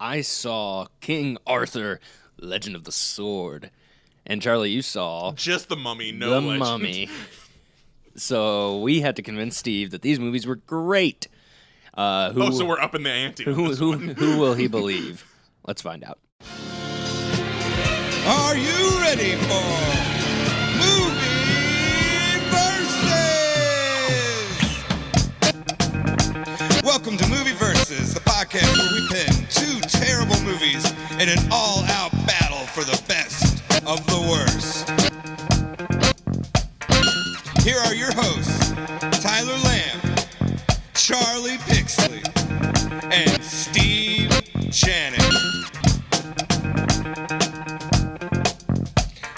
I saw King Arthur, Legend of the Sword. And Charlie, you saw... Just The Mummy, no The Legend. Mummy. So we had to convince Steve that these movies were great. So we're up in the ante. Who will he believe? Let's find out. Are you ready for Movie Versus? Welcome to Movie Versus, the podcast where we pin two terrible movies in an all-out battle for the best of the worst. Here are your hosts, Tyler Lamb, Charlie Pixley, and Steve Janik.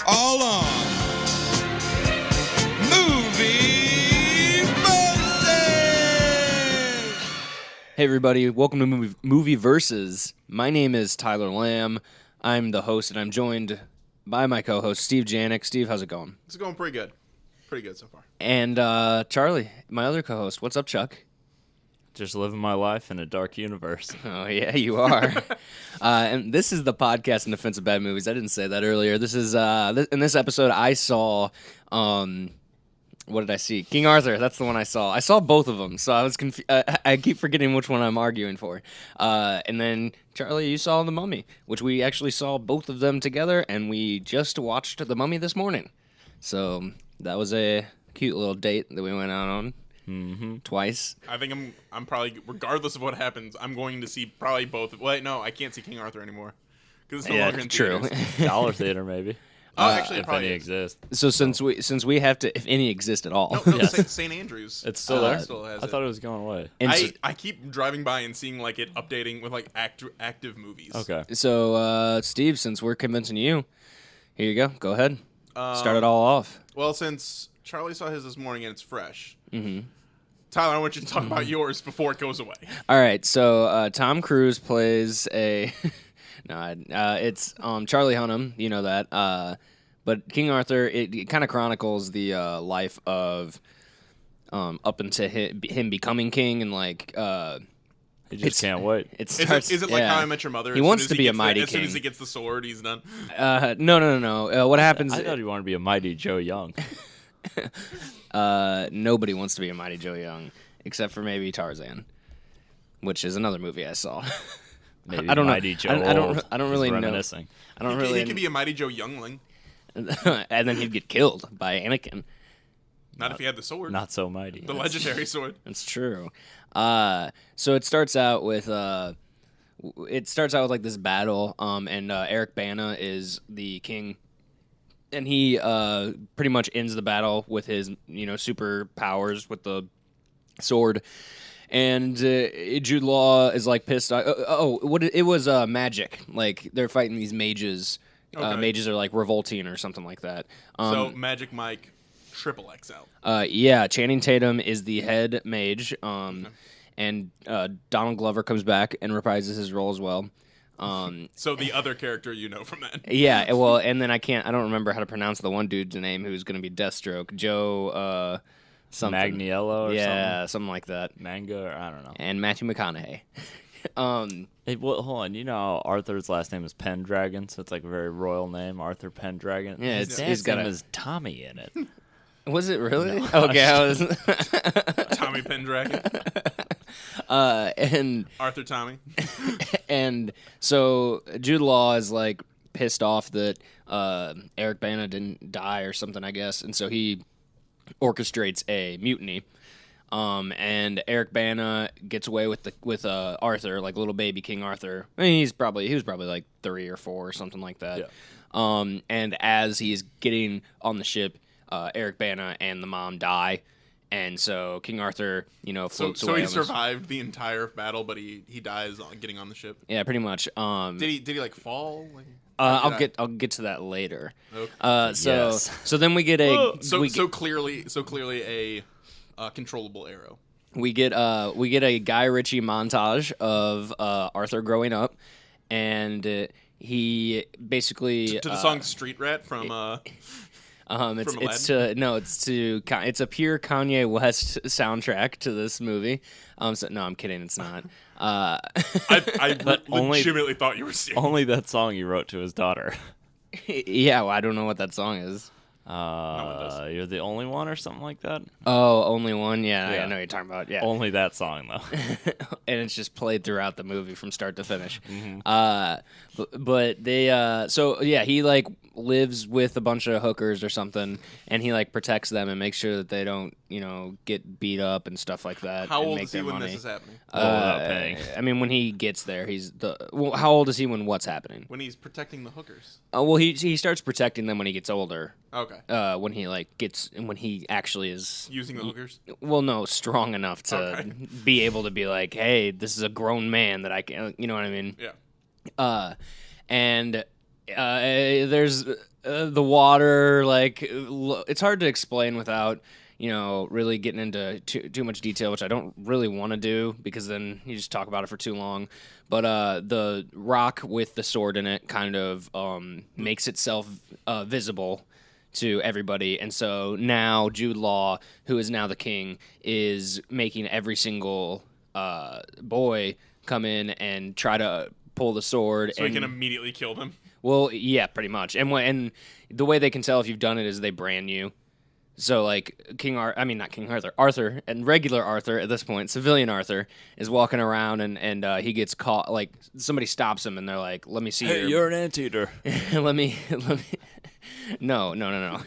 All on Movie Versus! Hey everybody, welcome to Movie Versus. My name is Tyler Lamb. I'm the host, and I'm joined by my co-host, Steve Janik. Steve, how's it going? It's going pretty good. Pretty good so far. And Charlie, my other co-host. What's up, Chuck? Just living my life in a dark universe. Oh, yeah, you are. And this is the podcast in defense of bad movies. I didn't say that earlier. This is in this episode, I saw, what did I see? King Arthur. That's the one I saw. I saw both of them, so I was I keep forgetting which one I'm arguing for. And then, Charlie, you saw The Mummy, which we actually saw both of them together, and we just watched The Mummy this morning. So that was a cute little date that we went out on. Mm-hmm. Twice. I think I'm probably, regardless of what happens, I'm going to see probably both. Wait, no, I can't see King Arthur anymore because it's no longer in true. theaters. Dollar theater, maybe. Actually, if probably any is. exists. So since we have to, if any exist at all. No, Yes. St. Andrews. It's still there? Still has I thought it was going away. And I keep driving by and seeing like it updating with like active movies. Okay. So, Steve, since we're convincing you, here you go. Go ahead. Start it all off. Well, since Charlie saw his this morning and it's fresh, Tyler, I want you to talk about yours before it goes away. All right. So Tom Cruise plays a. It's Charlie Hunnam. You know that. But King Arthur, it kind of chronicles the life of up into him becoming king and like. He just can't wait. It starts. Is it like How I Met Your Mother? He wants to be a mighty king. As soon as king. he gets the sword, he's done. No. What happens? I thought he wanted to be a mighty Joe Young. Nobody wants to be a mighty Joe Young, except for maybe Tarzan, which is another movie I saw. Maybe I don't mighty know. Joe I don't Old. really He's know. reminiscing. I don't He really. could be a mighty Joe Youngling. And then he'd get killed by Anakin. Not if he had the sword. Not so mighty. The legendary sword. That's true. So it starts out with like this battle. And Eric Bana is the king, and he pretty much ends the battle with his super powers with the sword. And Jude Law is like pissed off. It was magic. Like they're fighting these mages. Okay. Mages are like revolting or something like that. So Magic Mike, triple XL. Yeah, Channing Tatum is the head mage. And Donald Glover comes back and reprises his role as well. So the other character you know from that. Yeah, well, and then I don't remember how to pronounce the one dude's name who's going to be Deathstroke, Joe. Something. Magniello or something like that. Manga, or I don't know. And Matthew McConaughey. Hey, hold on. You know how Arthur's last name is Pendragon, so it's like a very royal name, Arthur Pendragon. Yeah, His he's got name is Tommy in it. Was it really? No. Okay, I was. Tommy Pendragon. And Arthur Tommy. And so Jude Law is like pissed off that Eric Bana didn't die or something, I guess, and so he orchestrates a mutiny. And Eric Bana gets away with Arthur, like little baby King Arthur. I mean, he was probably like 3 or 4 or something like that. Yeah. And as he's getting on the ship, Eric Bana and the mom die, and so King Arthur, floats away. So he on this- survived the entire battle, but he dies getting on the ship. Yeah, pretty much. Did he like fall? Like, I'll get to that later. Okay. So then we get a so clearly a controllable arrow. We get a Guy Ritchie montage of Arthur growing up, and he basically to the song "Street Rat" from. It's a pure Kanye West soundtrack to this movie. So no, I'm kidding. It's not. I legitimately thought you were serious. Only that song you wrote to his daughter. Yeah, well, I don't know what that song is. You're the only one or something like that. Oh, Only One? Yeah, Yeah. I know what you're talking about. Yeah. Only that song though. And it's just played throughout the movie from start to finish. Mm-hmm. But they, so yeah, he like lives with a bunch of hookers or something, and he like protects them and makes sure that they don't, get beat up and stuff like that. How and old make is he their when money. this is happening? Without paying. I mean, when he gets there, how old is he when what's happening? When he's protecting the hookers. Well, he starts protecting them when he gets older. Okay. When he actually is Using the hookers? Well, no, strong enough to be able to be like, hey, this is a grown man that I can, you know what I mean? Yeah. There's the water, like, it's hard to explain without, really getting into too much detail, which I don't really want to do because then you just talk about it for too long. But the rock with the sword in it kind of makes itself visible to everybody, and so now Jude Law, who is now the king, is making every single boy come in and try to pull the sword. So he can immediately kill them? Well, yeah, pretty much. And the way they can tell if you've done it is they brand you. So, like, Arthur, and regular Arthur at this point, civilian Arthur, is walking around and he gets caught, like, somebody stops him and they're like, let me see Hey, you're an anteater. let me No.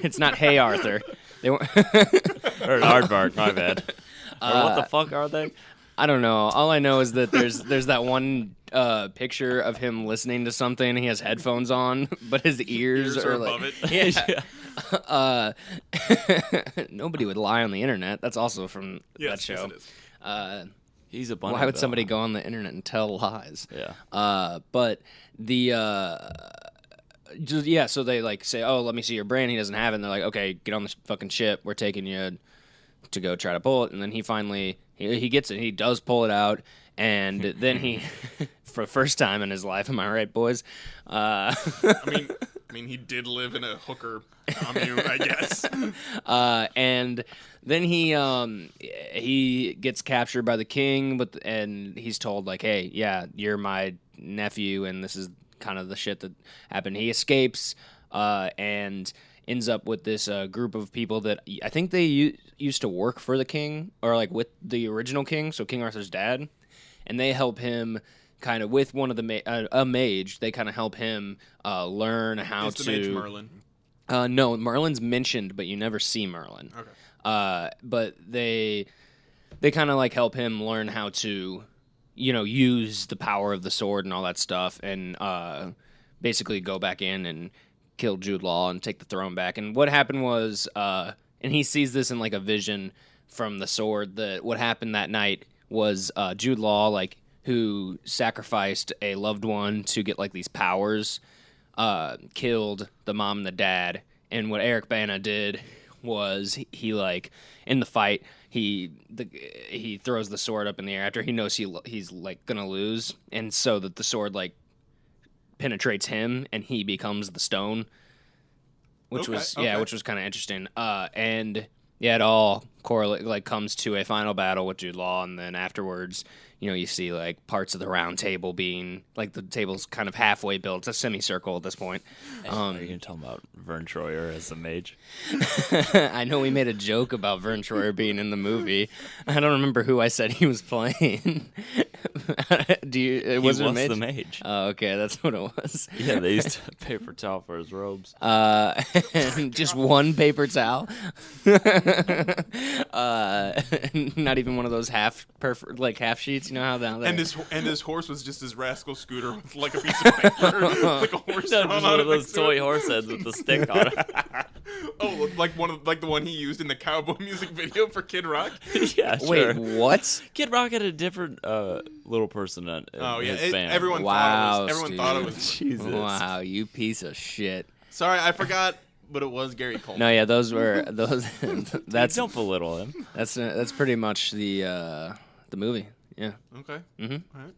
It's not Hey Arthur. They weren't Or an aardvark, my bad. Or what the fuck are they? I don't know. All I know is that there's that one picture of him listening to something. He has headphones on, but his ears are like, above it. Yeah. Nobody would lie on the internet. That's also from that show. Yes, it is. He's a bunny. Why would somebody go on the internet and tell lies? Yeah. But so they like say, "Oh, let me see your brain." He doesn't have it. And they're like, "Okay, get on this fucking ship. We're taking you to go try to pull it." And then he finally he gets it. He does pull it out, and then he, for the first time in his life, am I right, boys? I mean, he did live in a hooker commune, I guess. And then he gets captured by the king, and he's told like, "Hey, yeah, you're my nephew, and this is kind of the shit that happened." He escapes and ends up with this group of people that I think they used to work for the king, or like with the original king, so King Arthur's dad, and they help him kind of with one of the a mage. They kind of help him learn how to. Is the mage Merlin? No, Merlin's mentioned, but you never see Merlin. Okay. But they kind of like help him learn how to, use the power of the sword and all that stuff, and basically go back in and kill Jude Law and take the throne back. And what happened was, and he sees this in like a vision from the sword, that what happened that night was Jude Law, like, who sacrificed a loved one to get like these powers, killed the mom and the dad. And what Eric Bana did was he like in the fight he throws the sword up in the air after he knows he's like gonna lose, and so that the sword like penetrates him and he becomes the stone, which was kind of interesting. And yeah, it all comes to a final battle with Jude Law, and then afterwards, you see like parts of the round table being like the table's kind of halfway built. It's a semicircle at this point. Are you gonna talk about Vern Troyer as the mage? I know we made a joke about Vern Troyer being in the movie. I don't remember who I said he was playing. Was the mage. Oh, okay, that's what it was. Yeah, they used a paper towel for his robes. Just one paper towel. Not even one of those half sheets. You know how that. And his horse was just his rascal scooter with like a piece of paper, like a horse. No, just one of those toy horse heads with the stick on it. Oh, like the one he used in the cowboy music video for Kid Rock. Yeah, sure. Wait, what? Kid Rock had a different little person in his band. Everyone thought it was. Jesus. Wow, you piece of shit. Sorry, I forgot. But it was Gary Coleman. No, yeah, those. Don't belittle him. That's pretty much the movie. Yeah. Okay. Mm-hmm. All right.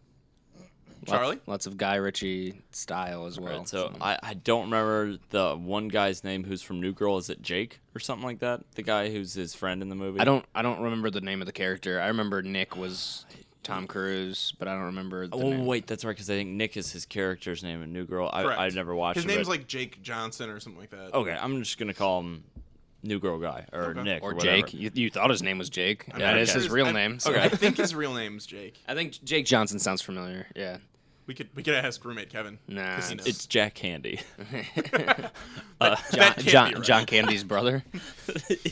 Charlie? Lots of Guy Ritchie style as well. Right, so I don't remember the one guy's name who's from New Girl. Is it Jake or something like that? The guy who's his friend in the movie. I don't remember the name of the character. I remember Nick was Tom Cruise, but I don't remember. The Oh name. wait, that's right, because I think Nick is his character's name in New Girl. Correct. I've never watched His it. name's like Jake Johnson or something like that. Okay, I'm just gonna call him New Girl guy or Okay. Nick Or whatever. Jake. You thought his name was Jake. Yeah, That is okay. his real name. So. I think his real name's Jake. I think Jake Johnson sounds familiar. Yeah. We could ask roommate Kevin. Nah, 'cause he knows. It's Jack Candy. That can't be right. John Candy's brother.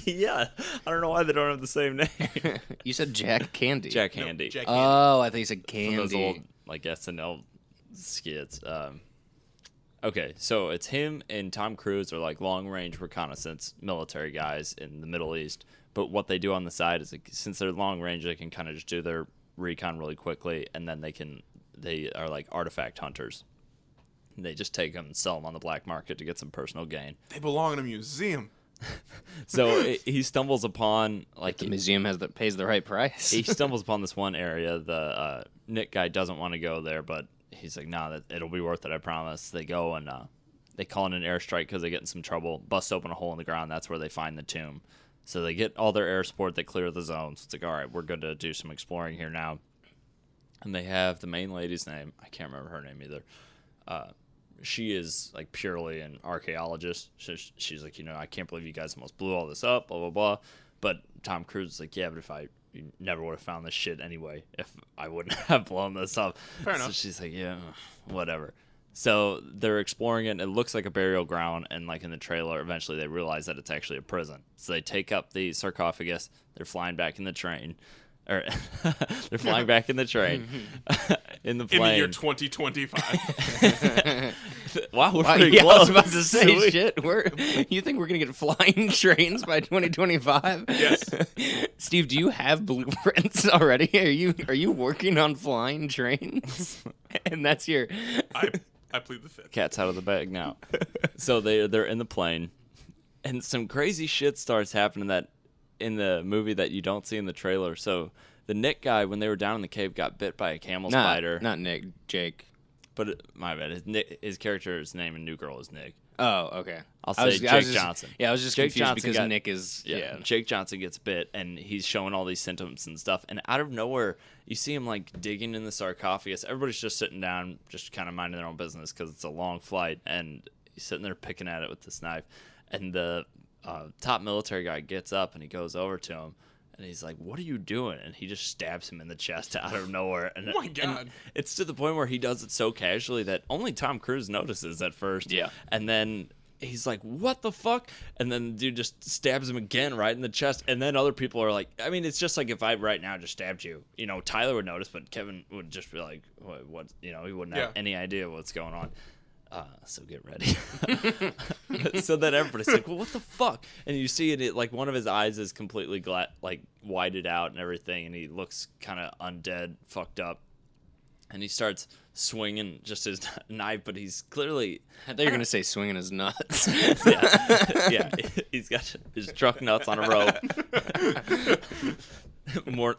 Yeah, I don't know why they don't have the same name. You said Jack Candy. Jack No, Candy. Jack Candy. Oh, I think you said From those old Candy. like SNL skits. Okay, so it's him and Tom Cruise are like long range reconnaissance military guys in the Middle East. But what they do on the side is, like, since they're long range, they can kind of just do their recon really quickly, and then they are like artifact hunters. They just take them and sell them on the black market to get some personal gain. They belong in a museum. So he stumbles upon like The museum pays the right price. he stumbles upon this one area. The Nick guy doesn't want to go there, but he's like, nah, it'll be worth it, I promise. They go and they call in an airstrike because they get in some trouble, bust open a hole in the ground. That's where they find the tomb. So they get all their air support, they clear the zone. So it's like, all right, we're good to do some exploring here now. And they have the main lady's name. I can't remember her name either. She is like purely an archaeologist. She's like, I can't believe you guys almost blew all this up, blah, blah, blah. But Tom Cruise is like, yeah, but you never would have found this shit anyway if I wouldn't have blown this up. Fair So enough. she's like, yeah, whatever. So they're exploring it, and it looks like a burial ground, and like in the trailer, eventually they realize that it's actually a prison. So they take up the sarcophagus, they're flying back in the train. Or they're flying back in the train in the In plane. the year 2025. Wow, we're Wow, pretty yeah, close. I was about to say Sweet. shit. You think we're gonna get flying trains by 2025? Yes. Steve, do you have blueprints already? Are you working on flying trains? And that's your. I plead the fifth. Cat's out of the bag now. So they're in the plane, and some crazy shit starts happening that in the movie that you don't see in the trailer. So the Nick guy, when they were down in the cave, got bit by a camel spider. Not Nick, Jake. But my bad. His character's name in New Girl is Nick. Oh, okay. I'll I say was Jake Johnson. Yeah, I was just Jake confused Johnson because got- Nick is. Yeah. Jake Johnson gets bit, and he's showing all these symptoms and stuff. And out of nowhere, you see him like digging in the sarcophagus. Everybody's just sitting down, just kind of minding their own business because it's a long flight. And he's sitting there picking at it with this knife. And the top military guy gets up and he goes over to him. And he's like, "What are you doing?" And he just stabs him in the chest out of nowhere. And, Oh my God. and it's to the point where he does it so casually that only Tom Cruise notices at first. Yeah. And then he's like, "What the fuck?" And then the dude just stabs him again right in the chest. And then other people are like, I mean, it's just like if I right now just stabbed you. Tyler would notice, but Kevin would just be like, what? He wouldn't have any idea what's going on. So get ready. So then everybody's like, well, what the fuck? And you see it like one of his eyes is completely whited out and everything, and he looks kind of undead, fucked up. And he starts swinging just his knife, but he's clearly... I thought you were going to say swinging his nuts. yeah, he's got his truck nuts on a rope.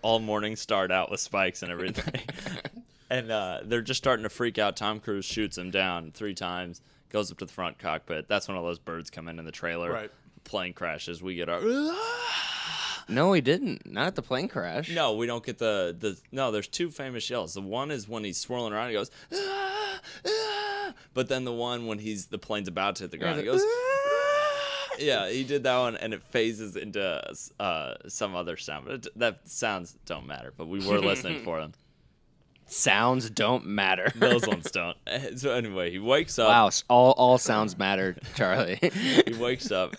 All morning start out with spikes and everything. And they're just starting to freak out. Tom Cruise shoots him down 3 times, goes up to the front cockpit. That's when all those birds come in the trailer. Right. Plane crashes. We get our... No, he didn't. Not at the plane crash. No, we don't get the... No, there's 2 famous yells. The one is when he's swirling around, he goes... "Ah, ah." But then the one when the plane's about to hit the ground, he goes... "Ah." Yeah, he did that one, and it phases into some other sound. But that sounds don't matter, but we were listening for them. Sounds don't matter. Those ones don't. So anyway, he wakes up. Wow, all sounds matter, Charlie. He wakes up.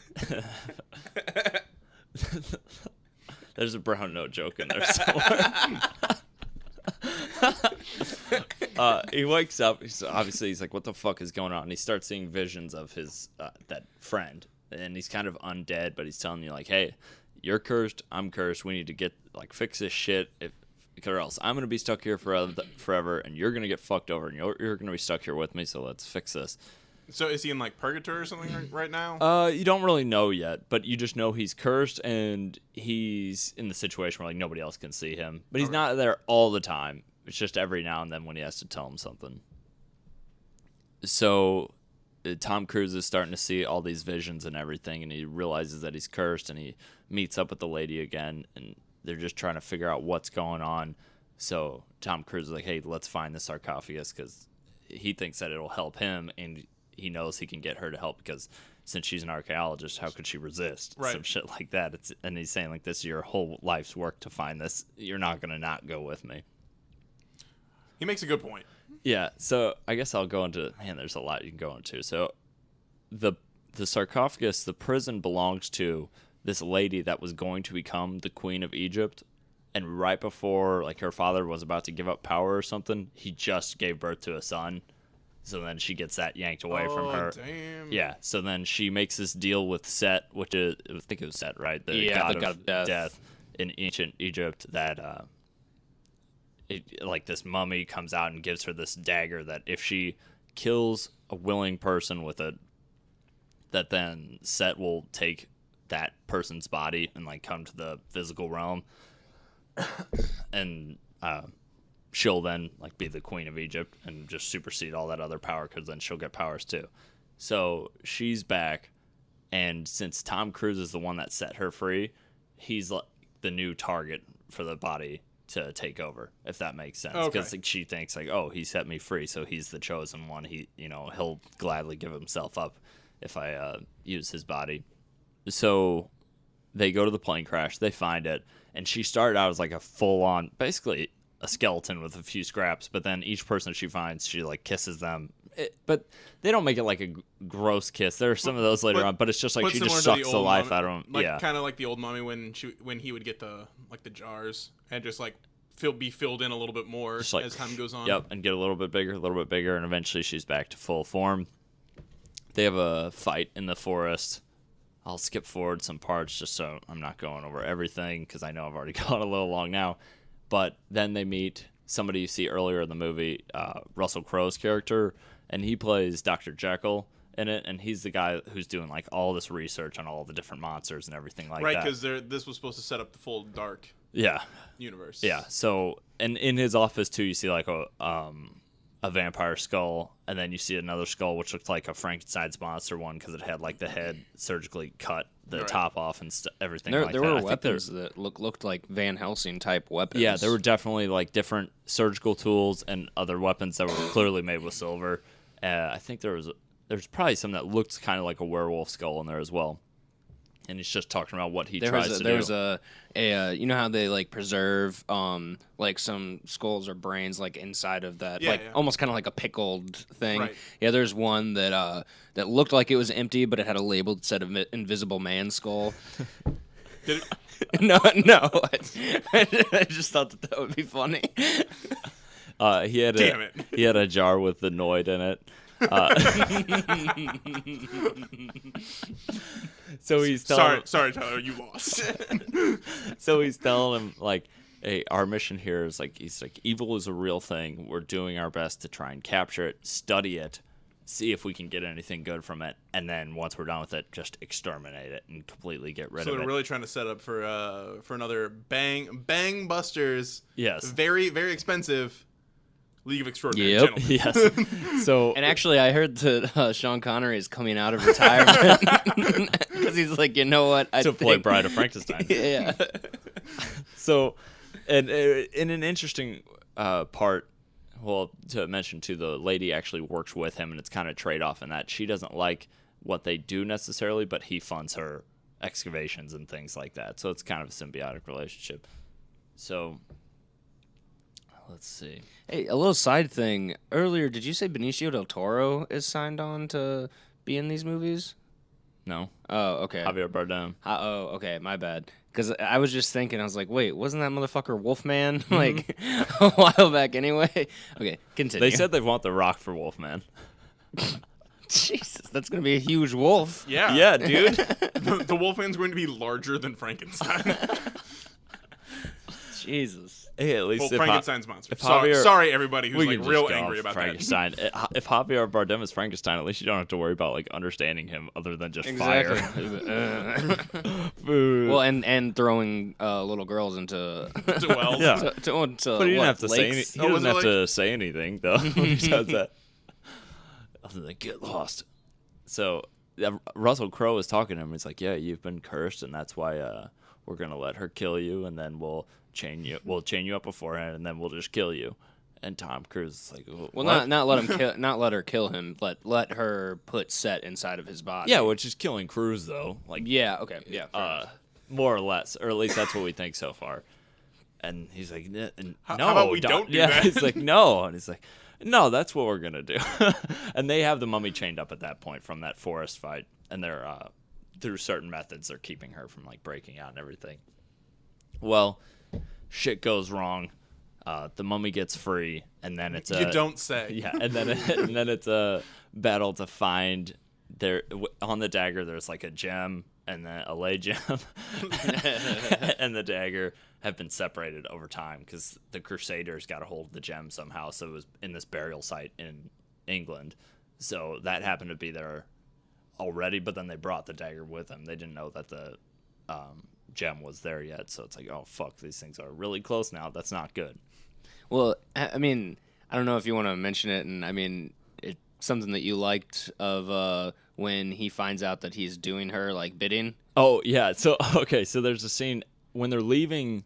There's a brown note joke in there somewhere. He wakes up. He's like, what the fuck is going on? And he starts seeing visions of his that friend. And he's kind of undead, but he's telling you, like, hey, you're cursed. I'm cursed. We need to fix this shit. Or else I'm going to be stuck here forever, and you're going to get fucked over, and you're going to be stuck here with me, so let's fix this. So is he in like purgatory or something right now? You don't really know yet, but you just know he's cursed, and he's in the situation where like nobody else can see him. But he's not there all the time. It's just every now and then when he has to tell him something. So Tom Cruise is starting to see all these visions and everything, and he realizes that he's cursed, and he meets up with the lady again, and they're just trying to figure out what's going on. So Tom Cruise is like, hey, let's find the sarcophagus because he thinks that it'll help him, and he knows he can get her to help because since she's an archaeologist, how could she resist? Right. Some shit like that. And he's saying, like, this is your whole life's work to find this. You're not going to not go with me. He makes a good point. Yeah, so I guess I'll go into, man, there's a lot you can go into. So the sarcophagus, the prison belongs to this lady that was going to become the Queen of Egypt. And right before, like, her father was about to give up power or something, he just gave birth to a son. So then she gets that yanked away from her. Damn. Yeah, so then she makes this deal with Set, which is, I think it was Set, right? The god of death in ancient Egypt that, like, this mummy comes out and gives her this dagger that if she kills a willing person with it, that then Set will take that person's body and, like, come to the physical realm. And she'll then, like, be the Queen of Egypt and just supersede all that other power because then she'll get powers too. So she's back, and since Tom Cruise is the one that set her free, he's like the new target for the body to take over, if that makes sense. Because like, she thinks, like, oh, he set me free, so he's the chosen one. He'll gladly give himself up if I use his body. So they go to the plane crash, they find it, and she started out as like a full-on, basically a skeleton with a few scraps, but then each person she finds, she like kisses them. But they don't make it like a gross kiss. There are some of those later on, but it's just like she just sucks the life out of him. Like, kind of like the old mummy when he would get the jars and just like be filled in a little bit more like, as time goes on. Yep, and get a little bit bigger, and eventually she's back to full form. They have a fight in the forest. I'll skip forward some parts just so I'm not going over everything because I know I've already gone a little long now. But then they meet somebody you see earlier in the movie, Russell Crowe's character, and he plays Dr. Jekyll in it, and he's the guy who's doing like all this research on all the different monsters and everything like that. Right, because this was supposed to set up the full dark universe. Yeah, so, and in his office too, you see like a vampire skull, and then you see another skull which looked like a Frankenstein's monster one because it had like the head surgically cut the top off and everything like that. There were weapons that looked like Van Helsing type weapons. Yeah, there were definitely like different surgical tools and other weapons that were clearly made with silver. I think there's probably some that looked kind of like a werewolf skull in there as well. And he's just talking about what he tries to do. There was a you know how they like preserve like some skulls or brains like inside of that almost kind of like a pickled thing. Right. Yeah, there's one that that looked like it was empty, but it had a label that said Invisible Man skull. Did it? No, I just thought that would be funny. He had a jar with the Noid in it. So he's telling sorry, Tyler, you lost. So he's telling him like, hey, our mission here is like, he's like, evil is a real thing. We're doing our best to try and capture it, study it, see if we can get anything good from it, and then once we're done with it, just exterminate it and completely get rid of it. So they're really trying to set up for another Bang Busters. Yes. Very, very expensive League of Extraordinary Gentlemen. Yes. So, and actually, I heard that Sean Connery is coming out of retirement because he's like, you know what, to play Bride of Frankenstein. Yeah. So, and in an interesting part, well, to mention too, the lady actually works with him, and it's kind of trade off in that she doesn't like what they do necessarily, but he funds her excavations and things like that. So it's kind of a symbiotic relationship. So. Let's see. Hey, a little side thing. Earlier, did you say Benicio del Toro is signed on to be in these movies? No. Oh, okay. Javier Bardem. Oh, okay. My bad. Because I was just thinking, I was like, wait, wasn't that motherfucker Wolfman like a while back anyway? Okay, continue. They said they want The Rock for Wolfman. Jesus, that's going to be a huge wolf. Yeah. Yeah, dude. The Wolfman's going to be larger than Frankenstein. Jesus. Hey, at least Frankenstein's monster. Javier, sorry, everybody who's like real angry about Frankenstein. If Javier Bardem is Frankenstein, at least you don't have to worry about like understanding him other than just fire. Well, and throwing little girls into wells. Yeah. But he didn't have to lakes? say. He doesn't have to say anything though. He says that. Other than get lost. So Russell Crowe is talking to him. He's like, "Yeah, you've been cursed, and that's why we're gonna let her kill you, and then we'll chain you up beforehand, and then we'll just kill you. And Tom Cruise is like, Well, what? not let him kill, not let her kill him, but let her put Set inside of his body. Yeah, which is killing Cruise though. Like, yeah, okay, yeah, fair enough. more or less, or at least that's what we think so far. And he's like, no, how about we don't do that? He's like, no, and he's like, no, that's what we're gonna do. And they have the mummy chained up at that point from that forest fight, and they're through certain methods they're keeping her from like breaking out and everything. Well, shit goes wrong. The mummy gets free, and then it's You don't say. Yeah, and then it's a battle to find on the dagger. There's like a gem and then a lay gem, and the dagger have been separated over time because the Crusaders got a hold of the gem somehow. So it was in this burial site in England. So that happened to be there already, but then they brought the dagger with them. They didn't know that the gem was there yet. So it's like, oh fuck, these things are really close now. That's not good. Well, I mean, I don't know if you want to mention it, and I mean, it's something that you liked of when he finds out that he's doing her like bidding. Oh yeah, so okay, so there's a scene when they're leaving,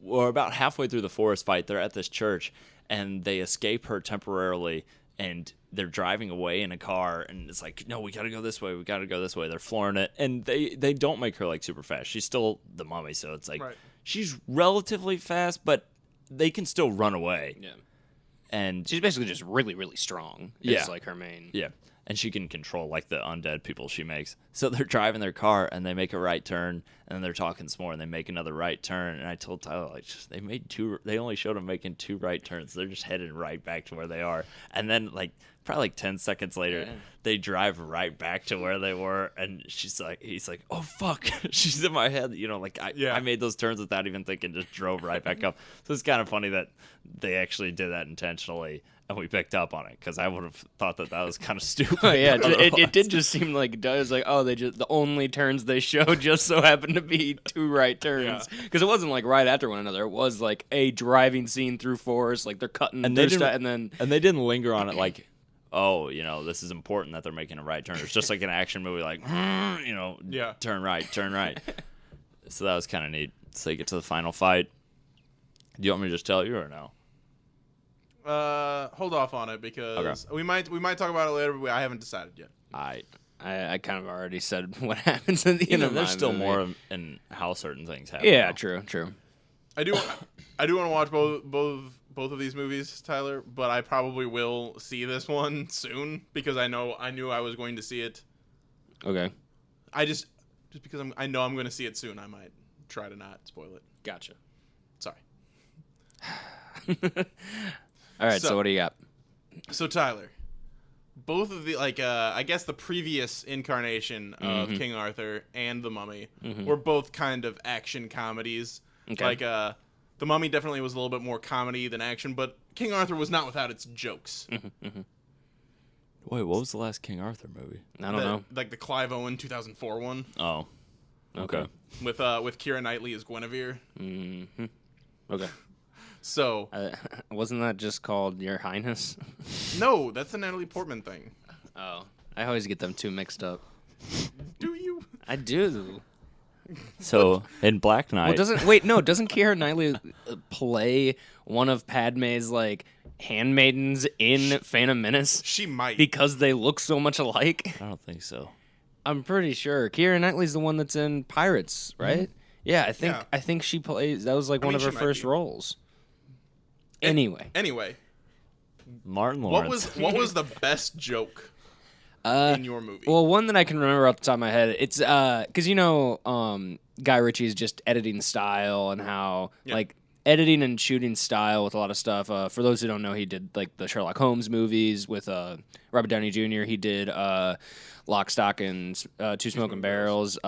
or about halfway through the forest fight. They're at this church, and they escape her temporarily, and they're driving away in a car, and it's like, no, we gotta go this way. We gotta go this way. They're flooring it, and they don't make her like super fast. She's still the mummy, so it's like she's relatively fast, but they can still run away. Yeah, and she's basically just really, really strong. Yeah, is like her main. Yeah, and she can control like the undead people she makes. So they're driving their car, and they make a right turn, and then they're talking some more, and they make another right turn. And I told Tyler, like, they made two. They only showed them making 2 right turns. They're just headed right back to where they are. And then like probably like 10 seconds later, they drive right back to where they were, and he's like, oh fuck, she's in my head, like I made those turns without even thinking, just drove right back up. So it's kind of funny that they actually did that intentionally, and we picked up on it, because I would have thought that was kind of stupid. Oh, yeah, it did just seem like it was like, oh, the only turns they showed just so happened to be 2 right turns, because it wasn't like right after one another. It was like a driving scene through forest, like they're cutting, and they didn't linger on it like, oh, this is important that they're making a right turn. It's just like an action movie, like, turn right. So that was kind of neat. So you get to the final fight. Do you want me to just tell you or no? Hold off on it, because we might talk about it later, but I haven't decided yet. I kind of already said what happens at the end of there's still movie. more in how certain things happen. Yeah, true. I do want to watch both of these movies, Tyler, but I probably will see this one soon, because I knew I was going to see it. Okay. I just because I know I'm going to see it soon, I might try to not spoil it. Gotcha. Sorry. All right, so what do you got? So Tyler, both of the I guess the previous incarnation of King Arthur and the Mummy were both kind of action comedies. Okay. Like the Mummy definitely was a little bit more comedy than action, but King Arthur was not without its jokes. Wait, what was the last King Arthur movie? I don't know. Like the Clive Owen 2004 one. Oh, okay. With Keira Knightley as Guinevere. Mm-hmm. Okay. So wasn't that just called Your Highness? No, that's the Natalie Portman thing. Oh, I always get them two mixed up. Do you? I do. So in Black Knight, doesn't Keira Knightley play one of Padme's like handmaidens in Phantom Menace? She might, because they look so much alike. I don't think so. I'm pretty sure Keira Knightley's the one that's in Pirates, right? Mm-hmm. Yeah, I think she plays. That was like one of her first roles. Anyway, Martin Lawrence. What was the best joke in your movie? Well, one that I can remember off the top of my head, it's because Guy Ritchie's just editing style and how like editing and shooting style with a lot of stuff. For those who don't know, he did like the Sherlock Holmes movies with Robert Downey Jr. He did Lock, Stock, and Two Smoking Barrels.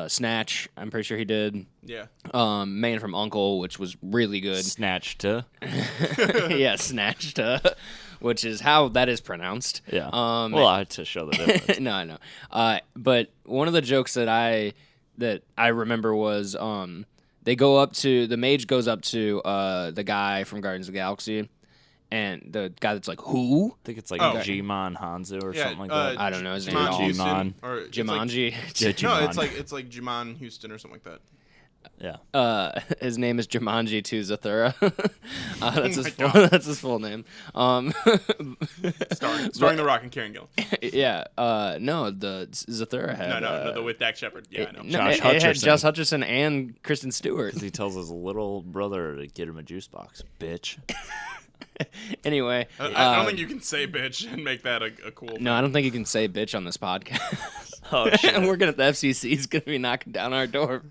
Snatch, I'm pretty sure he did. Yeah. Man from U.N.C.L.E., which was really good. Snatched. Yeah, Snatched. Which is how that is pronounced. Yeah. Well, I had to show the difference. No, I know. But one of the jokes that I remember was the mage goes up to the guy from Guardians of the Galaxy, and the guy that's like, who? I think it's like Jimon Hanzo or something like that. I don't know his name at all. Jimon. Jumanji. No, it's like Jimon Houston or something like that. Yeah. His name is Jumanji 2 Zathura. That's his full name. Starring The Rock and Karen Gillan. Yeah. No, the Zathura had. No, with Dak Shepard. Yeah, I know. Josh it had Hutcherson. Josh Hutcherson and Kristen Stewart. Because he tells his little brother to get him a juice box, bitch. Anyway, I don't think you can say bitch and make that a cool thing. no, I don't think you can say bitch on this podcast. Oh, shit. Working at the FCC is gonna be knocking down our door.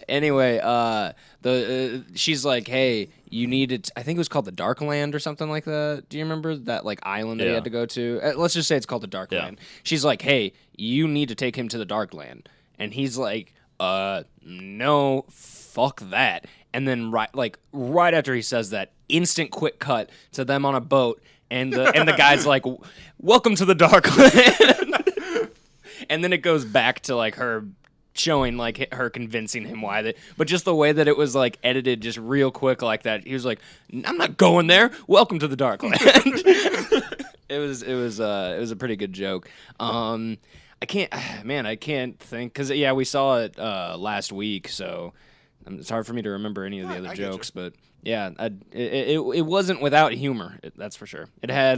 Anyway, she's like, hey, you needed. I think it was called the Dark Land or something like that. Do you remember that like island that he had to go to? Let's just say it's called the Dark Land. She's like, hey, you need to take him to the Dark Land, and he's like, no, fuck that. And then right after he says that, instant quick cut to them on a boat, and the guy's like, welcome to the Dark Land. And then it goes back to like her showing like her convincing him why that, but just the way that it was like edited just real quick like that. He was like, I'm not going there. Welcome to the Dark Land. It was a pretty good joke. I can't think, because we saw it last week, so it's hard for me to remember any of the other jokes, but yeah, it wasn't without humor, that's for sure. It had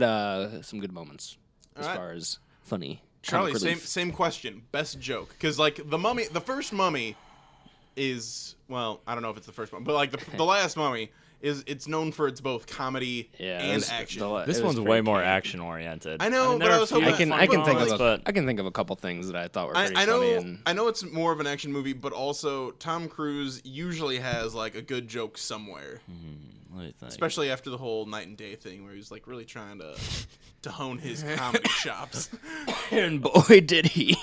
some good moments as far as funny. Charlie, same question. Best joke, because like the first Mummy is, well, I don't know if it's the first one, but like the last Mummy it's known for its both comedy and action. This one's way more action oriented. I know, but I was hoping I can think of a couple things that I thought were pretty funny. I know it's more of an action movie, but also Tom Cruise usually has like a good joke somewhere. Especially after the whole Night and Day thing, where he's like really trying to hone his comedy chops. And boy, did he!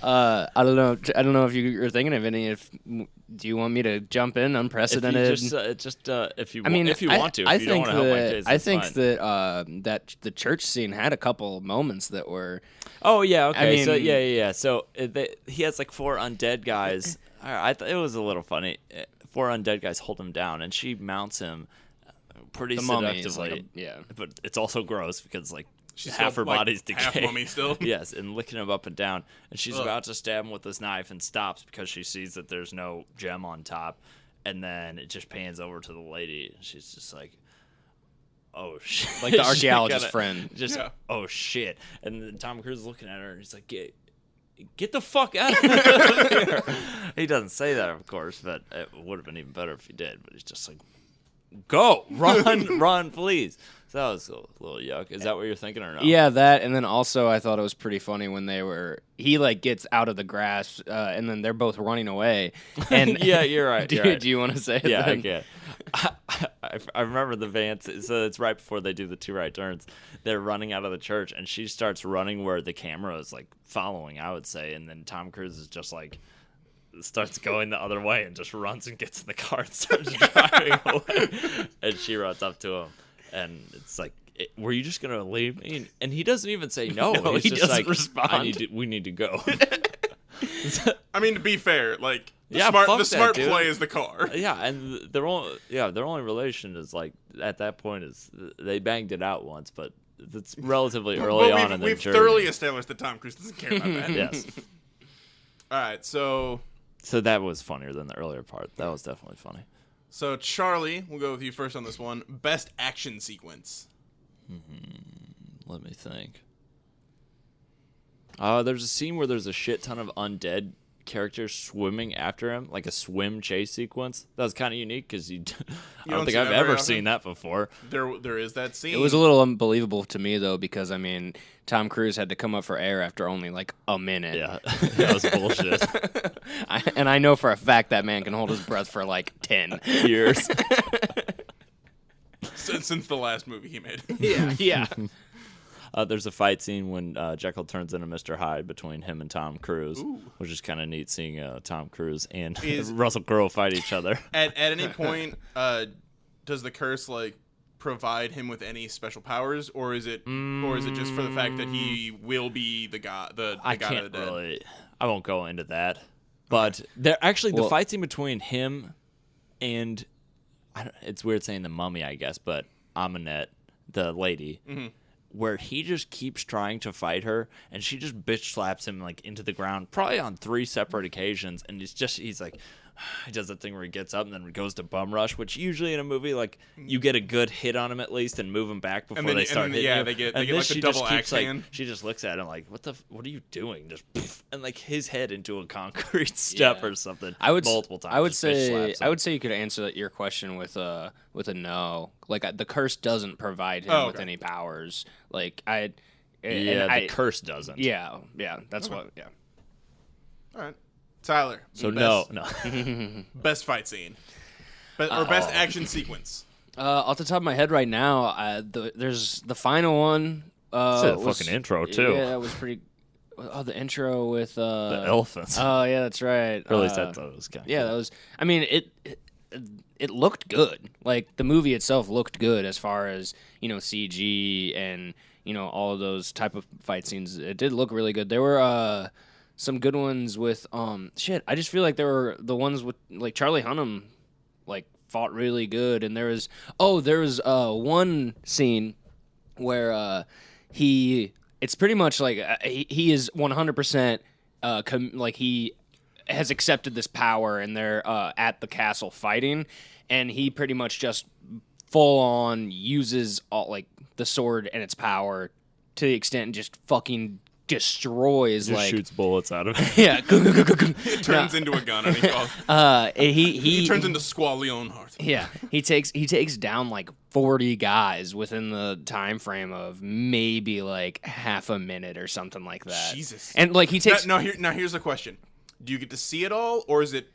I don't know if you're thinking of any. Do you want me to jump in? Unprecedented. If you want to. If you don't want to help my case, I think that the church scene had a couple moments that were. Oh yeah, okay. So he has like 4 undead guys. I thought it was a little funny. 4 undead guys hold him down, and she mounts him pretty seductively. But it's also gross because like half her body's decayed. Half mummy still. Yes, and licking him up and down, and she's about to stab him with this knife and stops because she sees that there's no gem on top, and then it just pans over to the lady. She's just like, oh shit, like the archaeologist friend. Oh shit, and then Tom Cruise is looking at her and he's like, get the fuck out of here. He doesn't say that, of course, but it would have been even better if he did. But he's just like, go, run, please. So that was a little yuck. Is that what you're thinking or no? Yeah, that, and then also I thought it was pretty funny when he like gets out of the grass, and then they're both running away. And yeah, you're right. Do you want to say it? Yeah, then? I can. I remember the van. So it's right before they do the 2 right turns. They're running out of the church, and she starts running where the camera is like following, I would say, and then Tom Cruise is just like starts going the other way and just runs and gets in the car and starts driving away. And she runs up to him, and it's like, were you just gonna leave me? And he doesn't even say no. He just doesn't like, respond. We need to go. I mean, to be fair, like the smart play is the car. Yeah, and their only relation is like at that point is they banged it out once, but it's relatively early on in their journey. We've thoroughly established that Tom Cruise doesn't care about that. Yes. All right, so that was funnier than the earlier part. That was definitely funny. So Charlie, we'll go with you first on this one. Best action sequence. Let me think. There's a scene where there's a shit ton of undead characters swimming after him, like a swim chase sequence. That was kind of unique because I don't think I've ever seen that before. There is that scene. It was a little unbelievable to me though, because I mean, Tom Cruise had to come up for air after only like a minute. Yeah, that was bullshit. And I know for a fact that man can hold his breath for like 10 years. Since the last movie he made. Yeah. There's a fight scene when Jekyll turns into Mr. Hyde between him and Tom Cruise, which is kind of neat seeing Tom Cruise and Russell Crowe fight each other. At any point, does the curse like provide him with any special powers, or is it just for the fact that he will be the god, the god of the dead? I won't go into that, but the fight scene between him and it's weird saying the mummy, I guess, but Amenet, the lady. where he just keeps trying to fight her, and she just bitch slaps him like into the ground, probably on 3 separate occasions. And he's like, he does that thing where he gets up and then goes to bum rush, which usually in a movie like you get a good hit on him at least and move him back before they start hitting you. They get like a double axe hand. She just looks at him like, what are you doing? Just poof, and like his head into a concrete step or something. Multiple times. I would say you could answer your question with a no. Like the curse doesn't provide him with any powers. Like the curse doesn't. Yeah, that's what. Yeah. All right. Tyler. So no. Best fight scene, or best action sequence. Off the top of my head right now, there's the final one. It's a fucking intro too. Yeah, it was pretty. Oh, the intro with the elephants. Oh yeah, that's right. Or at least I thought it was kind of cool. That was. I mean, it looked good. Like the movie itself looked good as far as CG and all of those type of fight scenes. It did look really good. There were some good ones with I just feel like there were the ones with like Charlie Hunnam like fought really good, and there was one scene where it's pretty much like he is 100% like he has accepted this power, and they're at the castle fighting, and he pretty much just full on uses all like the sword and its power to the extent and just fucking destroys, just like shoots bullets out of it. Yeah, it turns into a gun. And he turns into Squall Leonhardt. Yeah, he takes down like 40 guys within the time frame of maybe like half a minute or something like that. Jesus. And like he takes now here's the question: do you get to see it all, or is it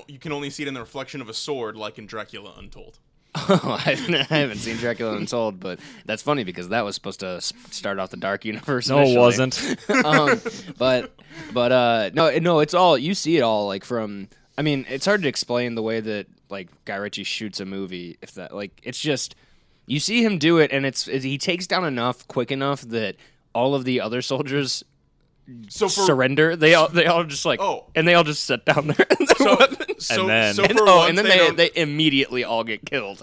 you can only see it in the reflection of a sword, like in Dracula Untold? Oh, I haven't seen Dracula Untold, but that's funny because that was supposed to start off the Dark Universe. No, it wasn't. But no, it's all you see it all like from. I mean, it's hard to explain the way that like Guy Ritchie shoots a movie. If that like, it's just you see him do it, and he takes down enough quick enough that all of the other soldiers surrender. They all just like and they all just sit down there. And then they immediately all get killed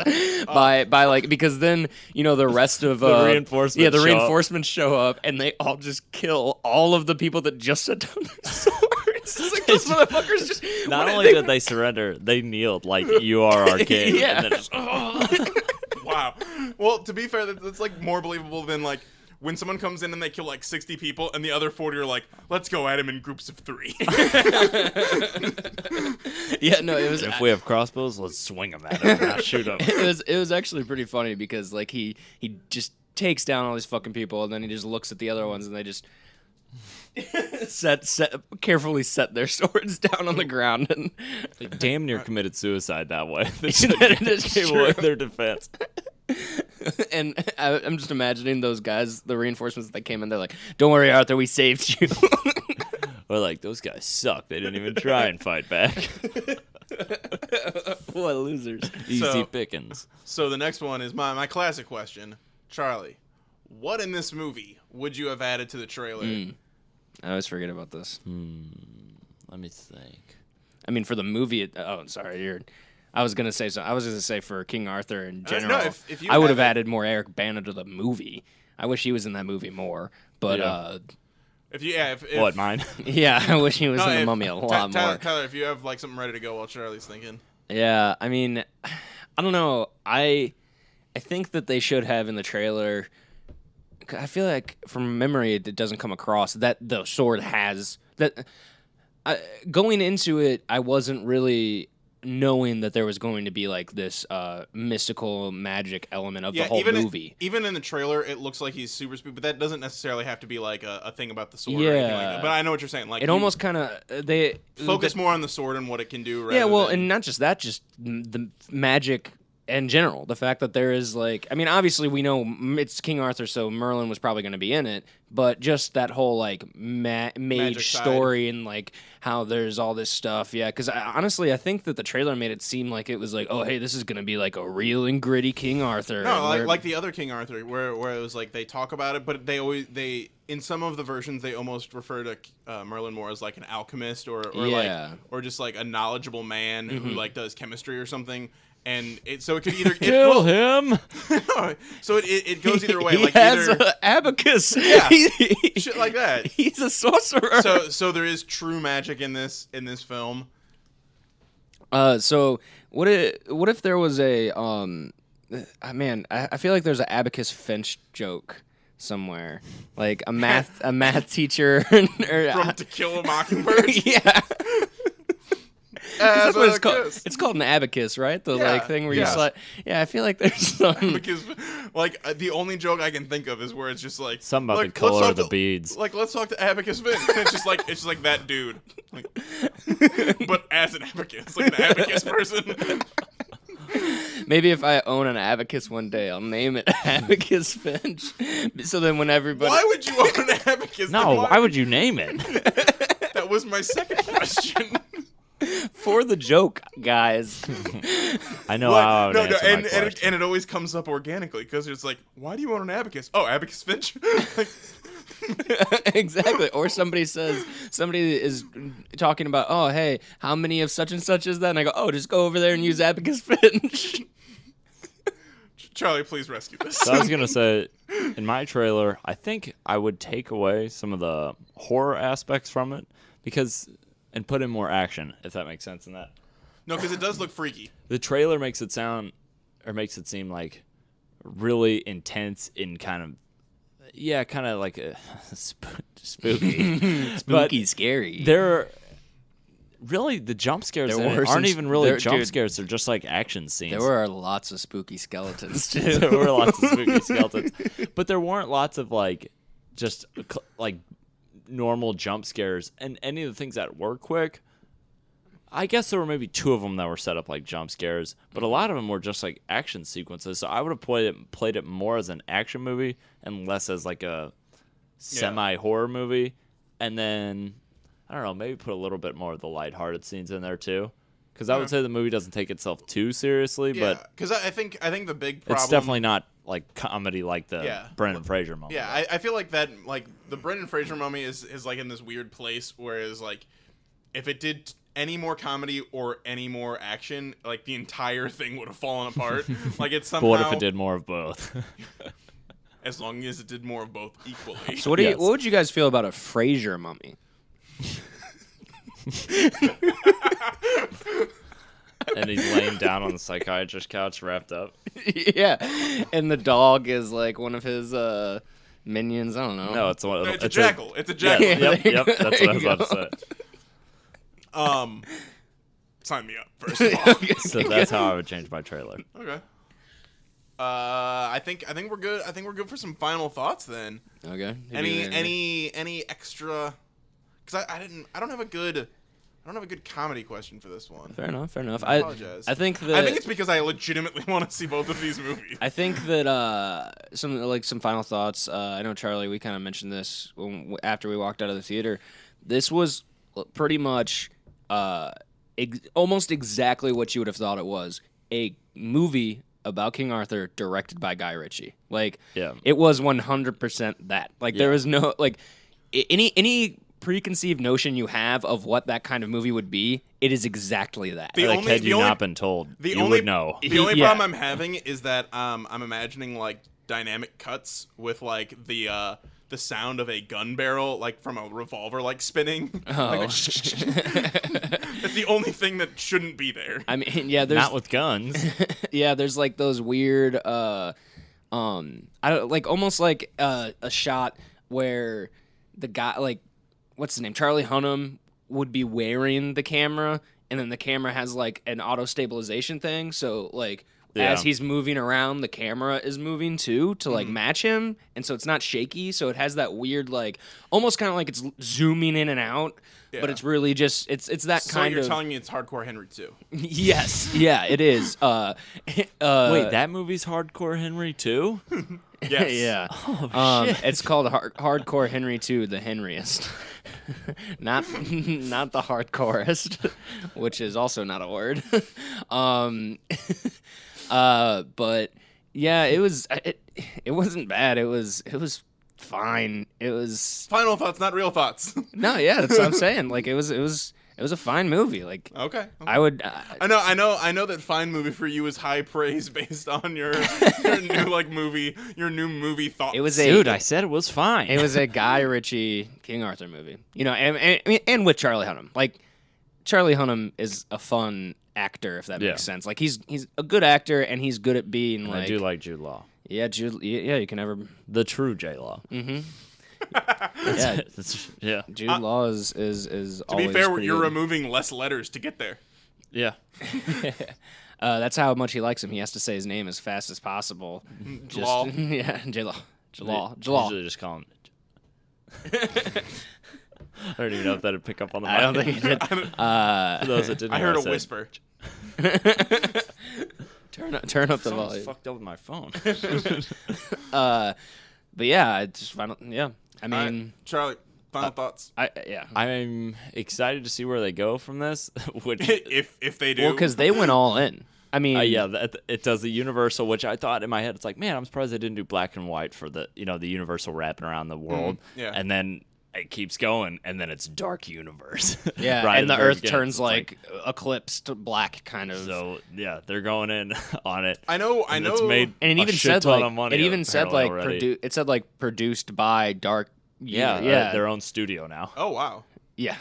by like because then the rest of the reinforcements the reinforcements show up and they all just kill all of the people that just set down their swords. It's like those motherfuckers just not only did they surrender, they kneeled like you are our king. Yeah. And then just, Wow. Well, to be fair, that's like more believable than like when someone comes in and they kill like 60 people and the other 40 are like, let's go at him in groups of 3. Yeah, no, it was. If we have crossbows, let's swing them at him, not shoot him. It was actually pretty funny because like he just takes down all these fucking people and then he just looks at the other ones and they just carefully set their swords down on the ground and they damn near committed suicide that way. They just gave away their defense. And I'm just imagining those guys, the reinforcements that came in. They're like, "Don't worry, Arthur, we saved you." Or like, those guys suck. They didn't even try and fight back. What losers! Easy pickings. So the next one is my classic question, Charlie. What in this movie would you have added to the trailer? I always forget about this. Let me think. I mean, for the movie. I was gonna say for King Arthur in general. If you I would have added more Eric Bana to the movie. I wish he was in that movie more. But what, mine? Yeah, I wish he was in the Mummy a lot more. Tyler, if you have like something ready to go while Charlie's thinking. Yeah, I mean, I don't know. I think that they should have in the trailer. I feel like from memory it doesn't come across that the sword has that. Going into it, I wasn't really knowing that there was going to be like this mystical magic element of the whole movie. Even in the trailer, it looks like he's super spooky, but that doesn't necessarily have to be like a thing about the sword or anything like that. But I know what you're saying. Like it almost kind of they focus more on the sword and what it can do. And not just that, just the magic in general. The fact that there is like, I mean, obviously we know it's King Arthur, so Merlin was probably going to be in it, but just that whole like mage story and like how there's all this stuff. Yeah, because honestly, I think that the trailer made it seem like it was like, oh, hey, this is going to be like a real and gritty King Arthur. No, like the other King Arthur, where it was like they talk about it, but they in some of the versions they almost refer to Merlin more as like an alchemist or just like a knowledgeable man who like does chemistry or something. And so it could either kill him. So it goes either way. He like has either an abacus. Yeah, shit like that. He's a sorcerer. So there is true magic in this film. So what if there was a man? I feel like there's an abacus Finch joke somewhere, like a math teacher From To Kill a Mockingbird. Yeah. That's what it's called. Abacus. It's called an abacus, right? The Yeah, like thing where you yeah. slide. Yeah, I feel like there's some. Because, like, the only joke I can think of is where it's just like Something about like, the color let's of the talk to- beads. Like, let's talk to Abacus Finch. And it's just like that dude, like, but as an abacus, like an abacus person. Maybe if I own an abacus one day, I'll name it Abacus Finch. So then when everybody. Why would you own an abacus? No, Like, why would you name it? That was my second question. For the joke, guys. I know how I would no, answer my question. and it always comes up organically because it's like, why do you own an abacus? Oh, Abacus Finch. Like, Exactly. Or somebody is talking about, oh, hey, how many of such and such is that? And I go, oh, just go over there and use Abacus Finch. Charlie, please rescue this. So I was gonna say, in my trailer, I think I would take away some of the horror aspects from it and put in more action, if that makes sense in that. No, because it does look freaky. The trailer makes it seem like really intense and kind of like spooky. Spooky, scary. They're really the jump scares There in it were aren't some- even really there- jump dude, scares. They're just like action scenes. There were lots of spooky skeletons, too. There were lots of spooky skeletons, but there weren't lots of like just like normal jump scares. And any of the things that were quick, I guess there were maybe 2 of them that were set up like jump scares, but a lot of them were just like action sequences. So I would have played it more as an action movie and less as like a semi horror movie. And then I don't know, maybe put a little bit more of the lighthearted scenes in there too. Because I would say the movie doesn't take itself too seriously, Yeah, but because I think the big problem. it's definitely not like comedy like the Yeah. Brendan Fraser moment. Yeah, I feel like that, like the Brendan Fraser Mummy is like in this weird place, whereas like if it did any more comedy or any more action, like the entire thing would have fallen apart. Like it's somehow. But what if it did more of both? As long as it did more of both equally. So what would you guys feel about a Frazier mummy? And he's laying down on the psychiatrist couch wrapped up. Yeah, and the dog is like one of his minions. I don't know. No, it's one. It's a jackal. It's a jackal. Yep. That's what I was about to say. Sign me up first of all. So that's how I would change my trailer. Okay. I think we're good. I think we're good for some final thoughts then. Okay. Any extra? Because I don't have a good comedy question for this one. Fair enough. I apologize. I think it's because I legitimately want to see both of these movies. I think that some final thoughts. I know Charlie. We kind of mentioned this after we walked out of the theater. This was pretty much almost exactly what you would have thought it was. A movie about King Arthur directed by Guy Ritchie. Like, Yeah. it was 100% that. Like, there was no like any preconceived notion you have of what that kind of movie would be. It is exactly that. Had you not been told, you would know. The only Yeah. problem I'm having is that I'm imagining like dynamic cuts with like the sound of a gun barrel, like from a revolver, like spinning. Oh. Like that's the only thing that shouldn't be there. I mean, yeah, there's Not with guns. yeah, there's like those weird I don't like almost like a shot where the guy, like, what's his name, Charlie Hunnam, would be wearing the camera, and then the camera has like an auto stabilization thing, so like as he's moving around, the camera is moving too to like match him, and so it's not shaky, so it has that weird like almost kind of like it's zooming in and out, but it's really just it's that So kind you're of telling me it's Hardcore Henry 2. Yes, yeah, it is. Wait, that movie's Hardcore Henry too? Yes. Yeah. Oh, shit. It's called Hardcore Henry 2, the Henriest. not the hardcorest, which is also not a word. But yeah, it wasn't bad. It was fine. It was Final thoughts, not real thoughts. no, yeah, that's what I'm saying. Like it was It was a fine movie. Like, Okay. I would. I know that fine movie for you is high praise based on your new movie thoughts. It was Dude, I said it was fine. It was a Guy Ritchie King Arthur movie. You know, and with Charlie Hunnam. Like, Charlie Hunnam is a fun actor, if that makes sense. Like, he's a good actor, and he's good at being and like. I do like Jude Law. Yeah, you can never. The true J Law. Mm-hmm. Yeah. Jude Law is to always be fair, pretty you're good. removing less letters to get there. Yeah. That's how much he likes him. He has to say his name as fast as possible. Law. Yeah, J-Law. Usually just call him. I don't even know if that'd pick up on the mic. I don't think he did. For those that didn't I know, heard a said, whisper. Turn up the Something's volume. fucked up with my phone. But yeah, I just final. Yeah, I mean, Charlie, final thoughts. I'm excited to see where they go from this. Which, if they do, well, because they went all in. I mean, it does the Universal, which I thought in my head, it's like, man, I'm surprised they didn't do black and white for the Universal wrapping around the world. Yeah. And then it keeps going, and then it's Dark Universe. yeah, right and the at very Earth beginning. turns It's like eclipsed black, kind of. So yeah, they're going in on it. I know. It's made And it a even shit said ton like of money. it even said like already. it said like produced by Dark. Yeah, yeah, their own studio now. Oh wow. yeah.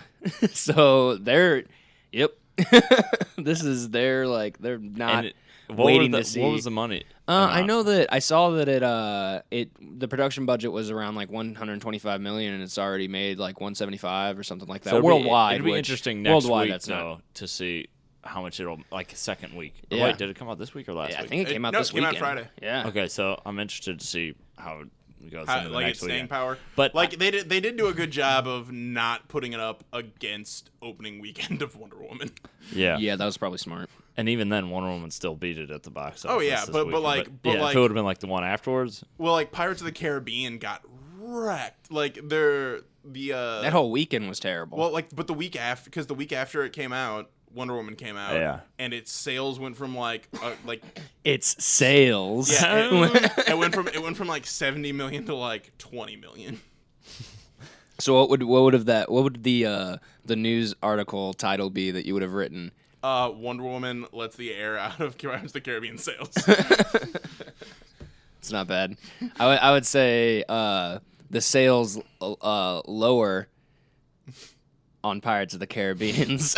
So they're, yep. This is they're not waiting to see. What was the money? I know that I saw that the production budget was around like 125 million, and it's already made like 175 or something like that So worldwide. It'd be which interesting next worldwide, week that's though to see how much it'll like second week. Yeah. Wait, did it come out this week or last Yeah, I week? think it came out No, this it came out weekend. Friday. Yeah. Okay, so I'm interested to see how it goes into the Like next its staying weekend. power, But like they did do a good job of not putting it up against opening weekend of Wonder Woman. Yeah, Yeah, that was probably smart. and even then, Wonder Woman still beat it at the box office. Oh, yeah, this but weekend. like if it would have been like the one afterwards, Well, like Pirates of the Caribbean got wrecked. Like the That whole weekend was terrible. well, like but the week after it came out, Wonder Woman came out. Yeah. and its sales went from like it's sales. yeah, it went from like 70 million to like 20 million. So what would the news article title be that you would have written? Wonder Woman lets the air out of Pirates of the Caribbean sales. It's not bad. I would say the sales lower on Pirates of the Caribbean's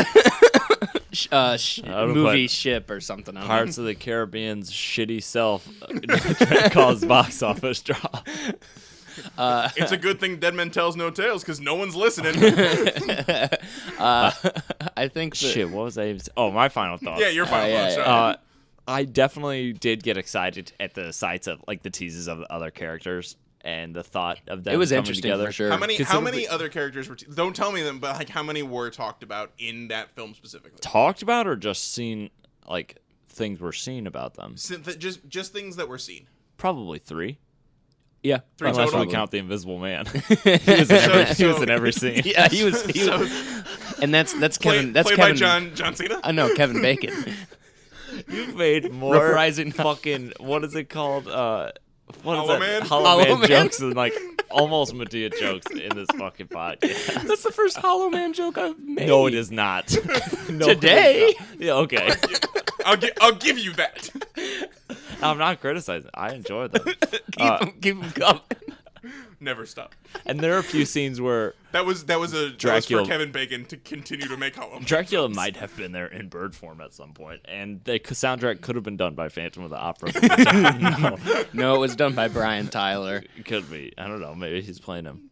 movie ship or something. I don't know. Pirates of the Caribbean's shitty self caused box office drop. It's a good thing Dead Man Tells No Tales because no one's listening. I think that, Shit, what was I even saying? Oh, my final thoughts. Yeah, your final yeah, thoughts. yeah. Charlie. I definitely did get excited at the sights of like the teases of the other characters and the thought of them it was coming interesting together. for sure. How many Considerably- other characters were? Don't tell me them, but like how many were talked about in that film specifically? Talked about or just seen like things we're seeing about them? Just things that were seen. Probably 3. Yeah, Three Unless total? we count the Invisible Man. he was in every scene. Yeah, he was, and that's Kevin. That's played Kevin. by John Cena. I know Kevin Bacon. You've made more Reprising- fucking what is it called? What is Hollow that? Man? Hollow Hollow Man Man? jokes and like almost Medea jokes in this fucking podcast. That's the first Hollow Man joke I've made. No, it is not. No, Today? it is not. Yeah, okay. I'll give you that. I'm not criticizing. I enjoy them. keep him coming. Never stop. And there are a few scenes where That was for Dracula- Kevin Bacon to continue to make Hollow Man. Dracula might have been there in bird form at some point, and the soundtrack could have been done by Phantom of the Opera. No, it was done by Brian Tyler. It could be. I don't know. Maybe he's playing him.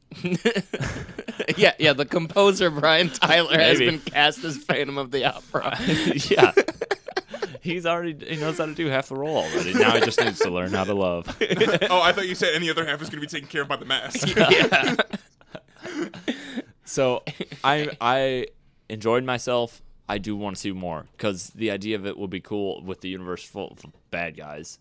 Yeah. The composer Brian Tyler has Maybe. been cast as Phantom of the Opera. Yeah. He knows how to do half the role already. Now he just needs to learn how to love. Oh, I thought you said any other half was going to be taken care of by the mask. Yeah. So I enjoyed myself. I do want to see more because the idea of it will be cool with the universe full of bad guys.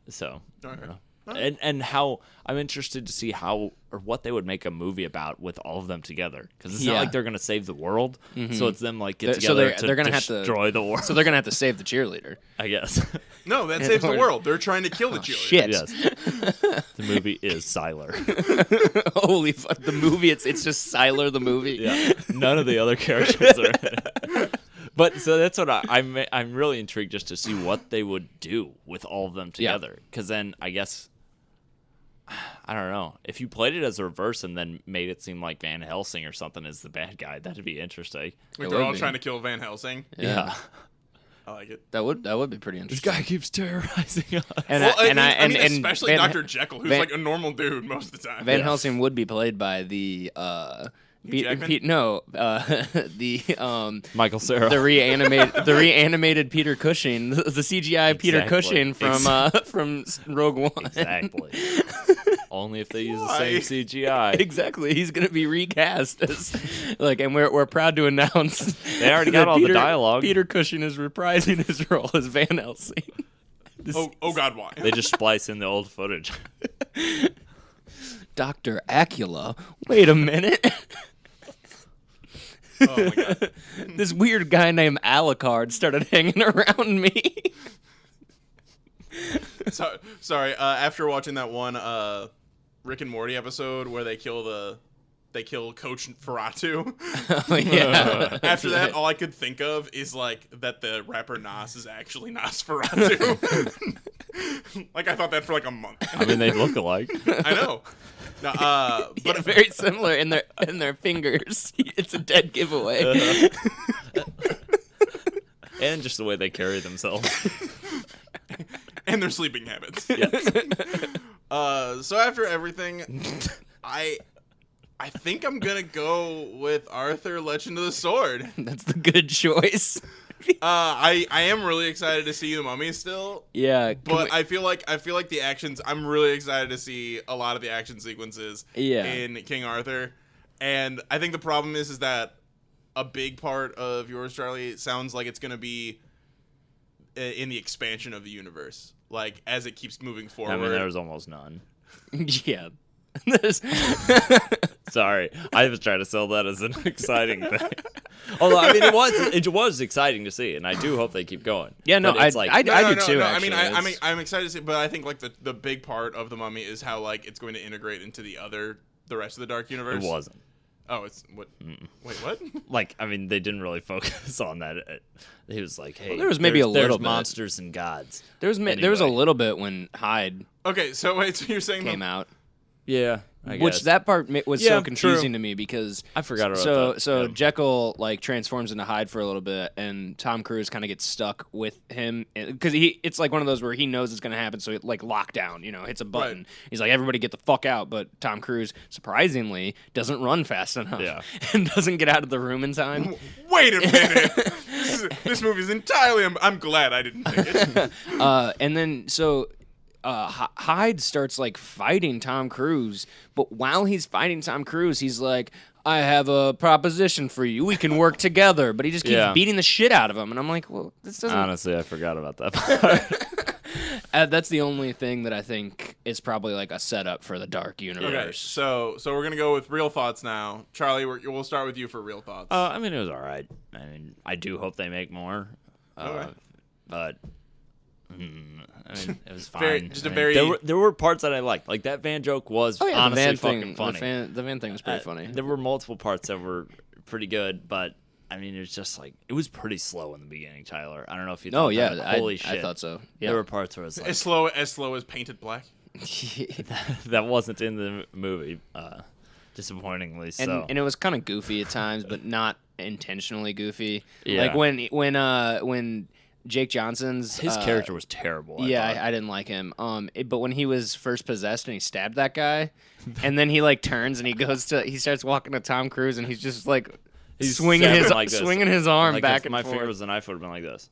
So I don't know. And how I'm interested to see how or what they would make a movie about with all of them together, because it's not like they're gonna save the world. So it's them like get together they're gonna destroy have to, the world. So they're gonna have to save the cheerleader. I guess. No, that saves the world. They're trying to kill the cheerleader. Shit. Yes. The movie is Siler. Holy fuck! The movie, it's just Siler the movie. Yeah. None of the other characters are in it. But so that's what I'm really intrigued just to see what they would do with all of them together. Because then I guess, I don't know, if you played it as a reverse and then made it seem like Van Helsing or something is the bad guy, that'd be interesting. Like they're all trying to kill Van Helsing. Yeah. I like it. That would be pretty interesting. This guy keeps terrorizing us. And I mean, especially Dr. Jekyll, who's like a normal dude most of the time. Van Helsing would be played by the Michael Cera, the reanimated Peter Cushing, the CGI Peter Cushing from Rogue One. Exactly. Only if they use the same CGI. Exactly. He's gonna be recast as and we're proud to announce they already got all the dialogue. Peter Cushing is reprising his role as Van Helsing. Oh God, why? They just splice in the old footage. Dr. Acula. Wait a minute. Oh my God. This weird guy named Alucard started hanging around me. Sorry. After watching that one Rick and Morty episode where they kill Coach Ferratu. Oh yeah. After that, all I could think of is that the rapper Nas is actually Nosferatu. I thought that for a month. I mean, they look alike. I know. No, but very similar in their fingers. It's a dead giveaway. And just the way they carry themselves. And their sleeping habits. Yes. So after everything, I think I'm gonna go with Arthur Legend of the Sword. That's the good choice. I am really excited to see the Mummy still. Yeah, but I feel like the actions. I'm really excited to see a lot of the action sequences in King Arthur, and I think the problem is that a big part of yours, Charlie, sounds like it's gonna be in the expansion of the universe, as it keeps moving forward. I mean, there was almost none. Yeah. Sorry, I was trying to sell that as an exciting thing. Although I mean, it was exciting to see, and I do hope they keep going. Yeah, no, I do too. No, actually. I'm excited to see, but I think the big part of the Mummy is how it's going to integrate into the rest of the Dark Universe. It wasn't. Oh, it's what? Wait, what? I mean, they didn't really focus on that. He was like, "Hey, there was maybe a little bit. monsters and gods." There was a little bit when Hyde. Okay, so wait, so you're saying came out. Yeah, I which guess. that part was so confusing to me because I forgot about that. So Jekyll transforms into Hyde for a little bit, and Tom Cruise kind of gets stuck with him because it's one of those where he knows it's going to happen, so it lockdown, hits a button. Right. He's like, everybody get the fuck out, but Tom Cruise surprisingly doesn't run fast enough and doesn't get out of the room in time. Wait a minute, this movie's entirely. I'm glad I didn't think it. And then so. Hyde starts fighting Tom Cruise, but while he's fighting Tom Cruise, he's like, I have a proposition for you. We can work together. But he just keeps beating the shit out of him. And I'm like, well, this doesn't... Honestly, I forgot about that part. That's the only thing that I think is probably a setup for the Dark Universe. Okay, so we're going to go with real thoughts now. Charlie, we'll start with you for real thoughts. I mean, it was all right. I mean, I do hope they make more. Okay. But... I mean, it was fine. There were parts that I liked. That van joke was honestly fucking funny. The van thing was pretty funny. There were multiple parts that were pretty good, but I mean, it was just it was pretty slow in the beginning, Tyler. I don't know if you thought that. Holy shit. I thought so. Yeah. There were parts where it was as slow as Painted Black. that wasn't in the movie, disappointingly so. And it was kind of goofy at times, but not intentionally goofy. Yeah. When Jake Johnson's his character was terrible. I didn't like him. But when he was first possessed and he stabbed that guy, and then he turns and he starts walking to Tom Cruise and he's just he's swinging his arm back and my forth. finger was the knife would have been like this.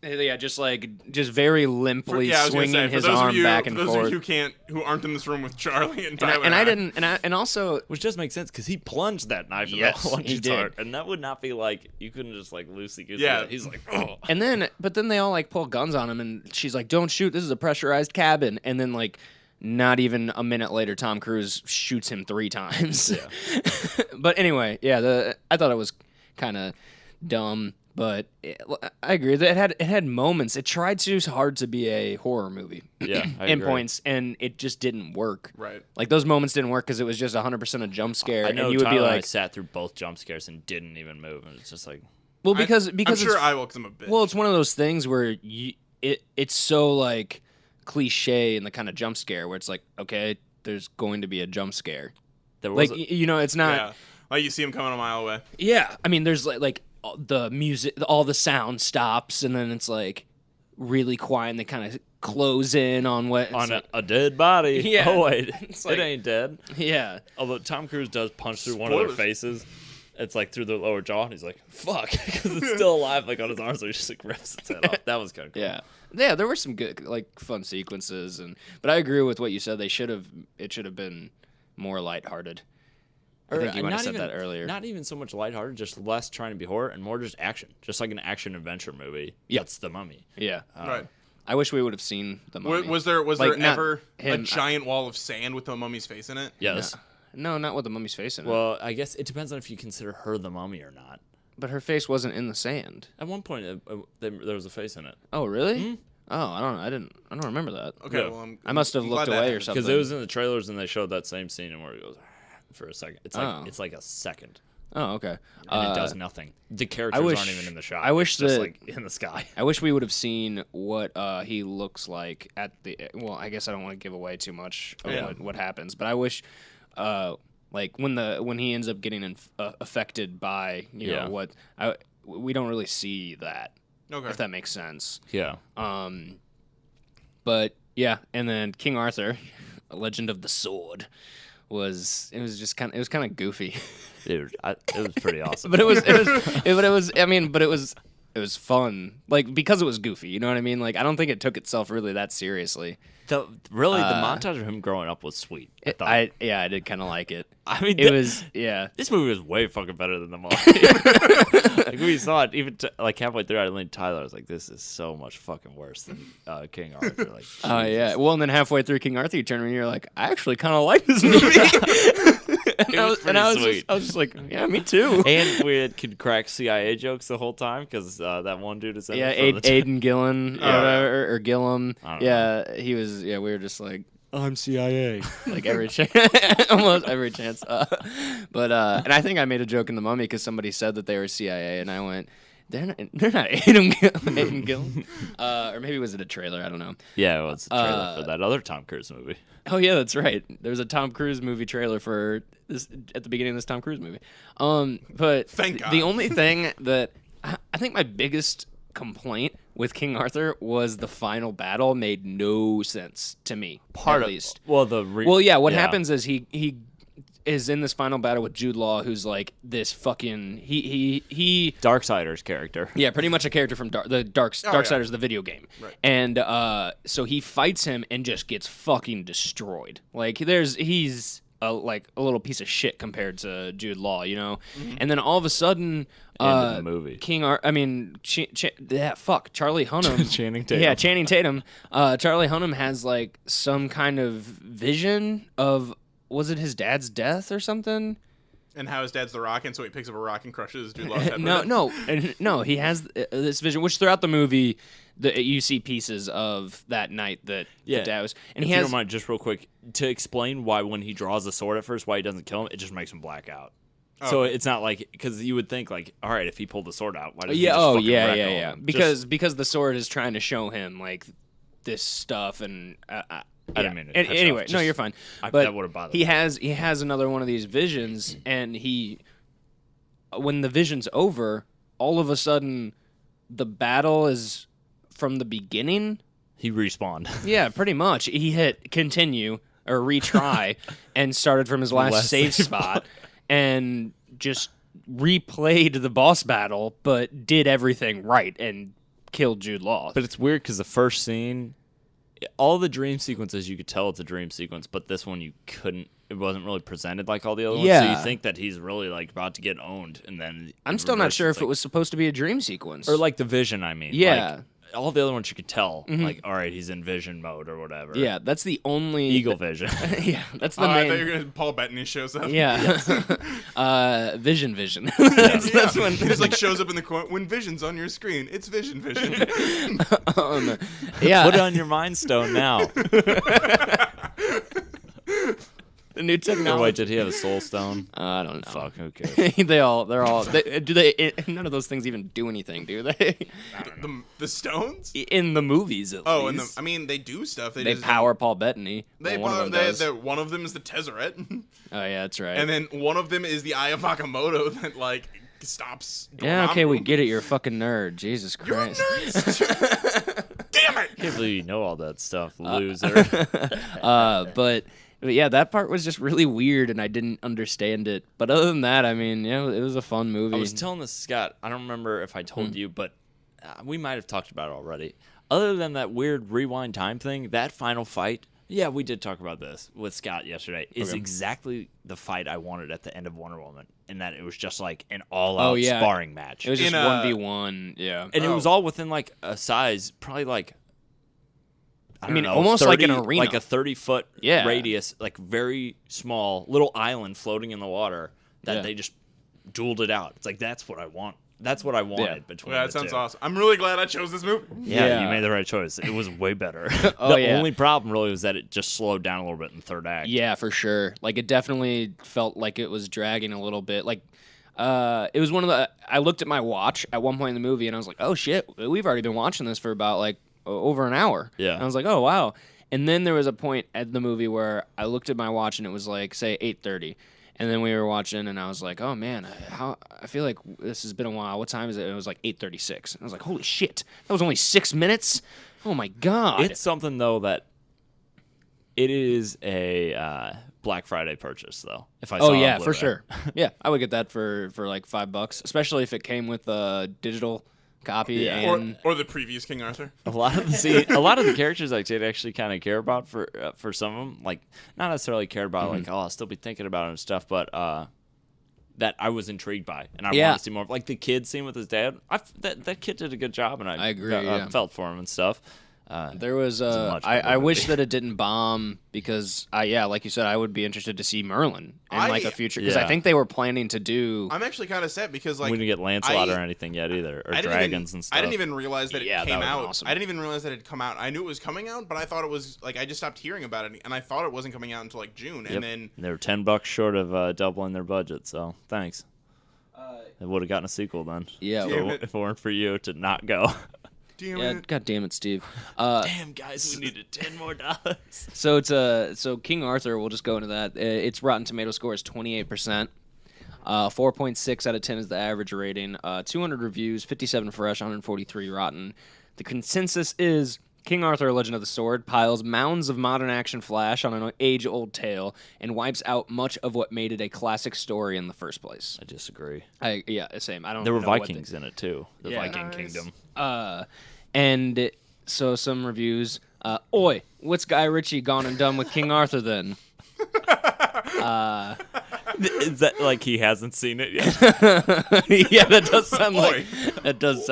Yeah, just very limply swinging his arm back and forth. For those of you who aren't in this room with Charlie and Tyler, and also, which does make sense because he plunged that knife in the lunch cart, and that would not be like you couldn't just like loosey goosey. Yeah, he's like, oh. But then they all like pull guns on him, and she's like, "Don't shoot! This is a pressurized cabin." And then like, not even a minute later, Tom Cruise shoots him 3 times. Yeah. But anyway, yeah, I thought it was kind of dumb. But I agree that it had moments. It tried too hard to be a horror movie. Yeah, in points, and it just didn't work. Right. Like those moments didn't work because it was just 100% a jump scare. I know. And you would Tyler be like, and I sat through both jump scares and didn't even move, and it's just like, well, because I'm sure I will because I'm a bitch. Well, it's one of those things where it's so like cliche in the kind of jump scare where it's like, okay, there's going to be a jump scare. It's not. Yeah. Like you see him coming a mile away. Yeah, I mean, there's like the music, all the sound stops, and then it's like really quiet, and they kind of close in on a dead body. Yeah. Oh wait, it ain't dead. Yeah. Although Tom Cruise does punch through one of their faces, it's like through the lower jaw, and he's like, "Fuck," because it's still alive, like on his arm, so he just like rips its head off. That was kind of cool. Yeah. There were some good like fun sequences, but I agree with what you said. It should have been more lighthearted. I think you might have said that earlier. Not even so much lighthearted, just less trying to be horror and more just action. Just like an action-adventure movie. Yep. That's The Mummy. Yeah. Right. I wish we would have seen The Mummy. Was there ever a giant wall of sand with the mummy's face in it? Yes. No, not with the mummy's face in it. Well, I guess it depends on if you consider her the mummy or not. But her face wasn't in the sand. At one point, there was a face in it. Oh, really? Mm-hmm. Oh, I don't remember that. Okay, yeah. Well, I must have looked away or something. Because it was in the trailers and they showed that same scene and where he goes for a second. It's like a second. Oh, okay. And it does nothing. The characters aren't even in the shot. I wish just like in the sky. I wish we would have seen what he looks like at the. Well, I guess I don't want to give away too much of what happens, but I wish, like when he ends up getting affected by what we don't really see that. Okay. If that makes sense. Yeah. But yeah, and then King Arthur, A Legend of the Sword. It was kind of goofy, dude. It was pretty awesome. but it was fun, like because it was goofy. You know what I mean? Like I don't think it took itself really that seriously. The montage of him growing up was sweet. I did kind of like it. I mean, This movie was way fucking better than The Mummy. Like we saw it even like halfway through. I leaned Tyler. I was like, "This is so much fucking worse than King Arthur." Like, oh yeah. Well, and then halfway through King Arthur, you turn around and you're like, "I actually kind of like this movie." I was just like, "Yeah, me too." And we could crack CIA jokes the whole time because that one dude is in Aidan Gillen or Gillum. Yeah, he was. Yeah, we were just like, I'm CIA. Like every chance, almost every chance. But and I think I made a joke in The Mummy because somebody said that they were CIA, and I went, they're not Aidan Gillen. Or maybe was it a trailer? I don't know. Yeah, it was a trailer for that other Tom Cruise movie. Oh yeah, that's right. There's a Tom Cruise movie trailer for this at the beginning of this Tom Cruise movie. But thank God. The only thing that I think my biggest complaint with King Arthur was the final battle made no sense to me. At least. What happens is he is in this final battle with Jude Law, who's like this fucking he Darksider's character. Yeah, pretty much a character from Darksiders, the video game. Right. And so he fights him and just gets fucking destroyed. Like he's a little piece of shit compared to Jude Law, you know. Mm-hmm. And then all of a sudden, end of the movie. Charlie Hunnam. Channing Tatum. Yeah, Channing Tatum. Charlie Hunnam has like some kind of vision of, was it his dad's death or something? And how his dad's the Rock, and so he picks up a rock and crushes Jude Law's head. No. He has this vision, which throughout the movie, you see pieces of that night that the dad was. And if you don't mind, just real quick, to explain why when he draws the sword at first, why he doesn't kill him, it just makes him black out. Oh. So it's not like, because you would think like, all right, if he pulled the sword out, why doesn't he just fucking wreck him? Because the sword is trying to show him like this stuff and. I didn't mean to anyway, no, you're fine. But that would have bothered me. He has another one of these visions, and when the vision's over, all of a sudden, the battle is from the beginning. He respawned. Yeah, pretty much. He hit continue or retry and started from his last save spot and just replayed the boss battle, but did everything right and killed Jude Law. But it's weird because the first scene, all the dream sequences, you could tell it's a dream sequence, but this one you couldn't. It wasn't really presented like all the other ones, so you think that he's really like about to get owned, and then I'm still not sure if it was supposed to be a dream sequence or like the vision. I mean, yeah. Like, all the other ones you could tell, like, all right, he's in vision mode or whatever. Yeah, that's the only Eagle vision. Yeah, that's the main. main. I thought you were gonna Paul Bettany shows up. Yeah, vision. That's when he just like shows up in the corner when Vision's on your screen. It's Vision. Yeah, Put it on your Mind Stone now. The new technology. Or wait, did he have a Soul Stone? I don't know. Fuck, who cares? they're all. None of those things even do anything, do they? The stones? In the movies, at least. I mean, they do stuff. They just power Paul Bettany. one of them is the Tezzeret. Oh yeah, that's right. And then one of them is the Eye of Agamotto that like stops. Yeah, okay, we get it. You're a fucking nerd. Jesus Christ. Damn it! Can't believe you know all that stuff, loser. But yeah, that part was just really weird, and I didn't understand it. But other than that, I mean, yeah, it was a fun movie. I was telling this to Scott. I don't remember if I told you, but we might have talked about it already. Other than that weird rewind time thing, that final fight, yeah, we did talk about this with Scott yesterday, is exactly the fight I wanted at the end of Wonder Woman, in that it was just like an all-out sparring match. It was just 1v1, yeah. And it was all within like a size, probably like, I mean, almost 30, like an arena. Like a 30-foot radius, like very small little island floating in the water that they just dueled it out. It's like, that's what I want. That's what I wanted between the two. That sounds awesome. I'm really glad I chose this movie. Yeah, you made the right choice. It was way better. The only problem really was that it just slowed down a little bit in the third act. Yeah, for sure. Like, it definitely felt like it was dragging a little bit. Like, it was one of the... I looked at my watch at one point in the movie, and I was like, oh, shit, we've already been watching this for about, like, over an hour. Yeah. And I was like, oh, wow. And then there was a point at the movie where I looked at my watch, and it was like, say, 8:30. And then we were watching, and I was like, oh, man, I feel like this has been a while. What time is it? And it was like 8:36. I was like, holy shit. That was only 6 minutes? Oh, my God. It's something, though, that it is a Black Friday purchase, though. If I saw it on for sure. Yeah, I would get that for like $5, especially if it came with a digital copy and or the previous King Arthur. A lot of the characters I did actually kind of care about for some of them, like not necessarily care about like I'll still be thinking about him and stuff, but that I was intrigued by and I want to see more. Like the kid scene with his dad, that kid did a good job and I agree. I felt for him and stuff. There was I wish that it didn't bomb because like you said, I would be interested to see Merlin in like a future because I think they were planning to do. I'm actually kind of sad because like we didn't get Lancelot or anything yet either, or dragons and stuff. I didn't even realize that it came out. Awesome. I didn't even realize that it had come out. I knew it was coming out, but I thought it was like I just stopped hearing about it, and I thought it wasn't coming out until like June, and then they were $10 short of doubling their budget. So thanks. They would have gotten a sequel then. Yeah, if it weren't for you to not go. God damn it, Steve. Damn, guys, we needed $10 more. So King Arthur, we'll just go into that. Its Rotten Tomato score is 28%. 4.6 out of 10 is the average rating. 200 reviews, 57 fresh, 143 rotten. The consensus is King Arthur, Legend of the Sword, piles mounds of modern action flash on an age-old tale and wipes out much of what made it a classic story in the first place. I disagree. Same. I don't. There were know Vikings in it too. The Viking Kingdom. And so some reviews. Oi, what's Guy Ritchie gone and done with King Arthur then? Is that like he hasn't seen it yet? Yeah, that does sound like that does.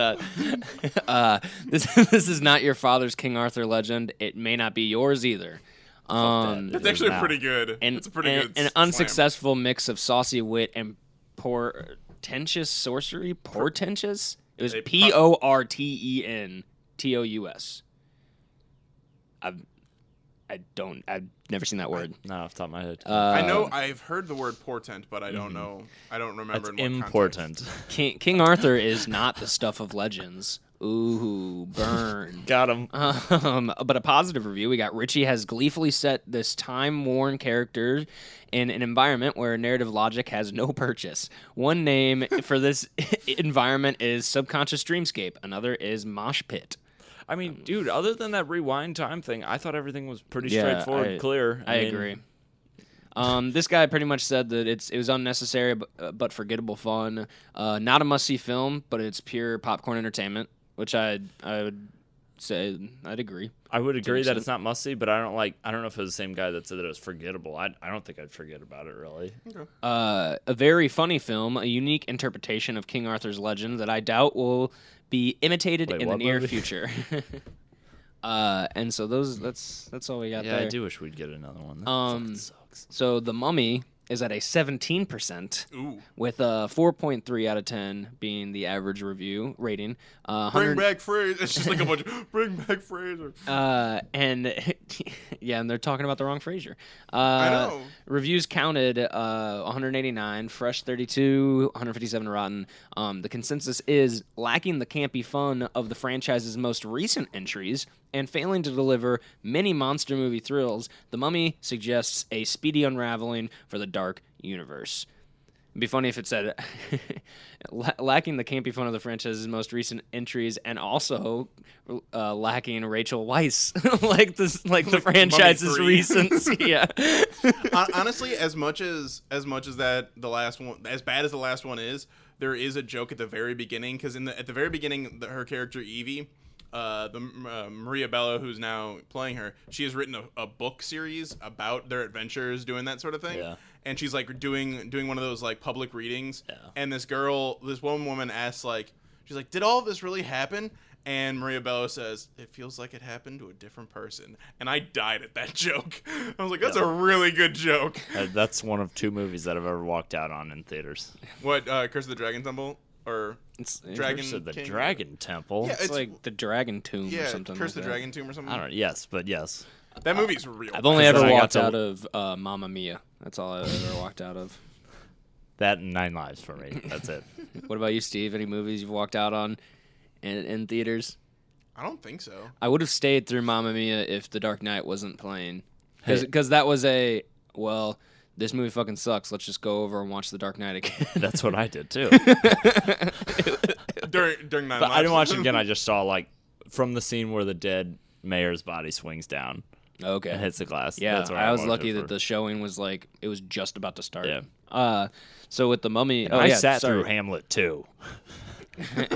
This is not your father's King Arthur legend. It may not be yours either. It's actually pretty good. It's a pretty good. An unsuccessful mix of saucy wit and portentous sorcery. Portentous. It was PORTENTOUS. I've never seen that word. Not off the top of my head. I know I've heard the word portent, but I don't know. I don't remember. That's important. King Arthur is not the stuff of legends. Ooh, burn. Got him. But a positive review. We got Ritchie has gleefully set this time-worn character in an environment where narrative logic has no purchase. One name for this environment is Subconscious Dreamscape. Another is Mosh Pit. I mean, dude, other than that rewind time thing, I thought everything was pretty straightforward and clear. I agree. This guy pretty much said that it was unnecessary but forgettable fun. Not a must-see film, but it's pure popcorn entertainment. which I would say I'd agree. I would agree that it's not must-see, but I don't know if it was the same guy that said that it was forgettable. I don't think I'd forget about it, really. Okay. A very funny film, a unique interpretation of King Arthur's legend that I doubt will be imitated in the near future. And so that's all we got there. Yeah, I do wish we'd get another one. That fucking sucks. So The Mummy is at a 17%, with a 4.3 out of 10 being the average review rating. Bring back Frazier. It's just like a bunch of bring back Frazier. And and they're talking about the wrong Frazier. I know. Reviews counted 189, Fresh 32, 157 Rotten. The consensus is lacking the campy fun of the franchise's most recent entries and failing to deliver many monster movie thrills. The Mummy suggests a speedy unraveling for the dark universe. It'd be funny if it said lacking the campy fun of the franchise's most recent entries and also lacking Rachel Weisz, like the franchise's recent. Yeah. Honestly, as much as that the last one, as bad as the last one is, there is a joke at the very beginning because at the very beginning, her character Evie. Maria Bello, who's now playing her, she has written a book series about their adventures doing that sort of thing. Yeah. And she's like doing one of those like public readings. Yeah. And this one woman asks she's like, did all of this really happen? And Maria Bello says, it feels like it happened to a different person. And I died at that joke. I was like, that's a really good joke. That's one of 2 movies that I've ever walked out on in theaters. What, Curse of the Dragon Temple? Or it's Dragon Curse of the King? Dragon Temple. Yeah, it's like the Dragon Tomb yeah, or something. Curse like the Dragon Tomb or something. I don't know. Yes, but yes. That movie's real. I've only Because ever then I got walked to- out of Mamma Mia. That's all I've ever walked out of. That and 9 Lives for me. That's it. What about you, Steve? Any movies you've walked out on in theaters? I don't think so. I would have stayed through Mamma Mia if The Dark Knight wasn't playing. Hey. Because that was this movie fucking sucks. Let's just go over and watch The Dark Knight again. That's what I did too. During 9 But I didn't watch it again. I just saw from the scene where the dead mayor's body swings down Okay. and hits the glass. Yeah, That's what I was watched lucky it that for. the showing was it was just about to start. Yeah. So with The Mummy, I sat through Hamlet too.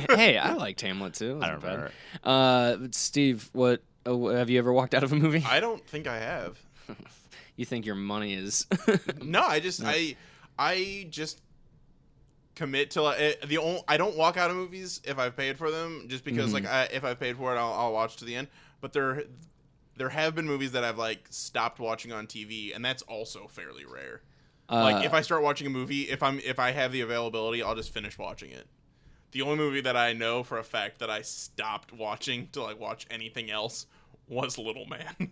Hey, I liked Hamlet too. It I don't wasn't remember. bad. Steve, what have you ever walked out of a movie? I don't think I have. You think your money is? No, I just commit to I don't walk out of movies if I've paid for them, just because if I've paid for it, I'll watch to the end. But there have been movies that I've stopped watching on TV, and that's also fairly rare. If I start watching a movie, if I have the availability, I'll just finish watching it. The only movie that I know for a fact that I stopped watching to watch anything else was Little Man.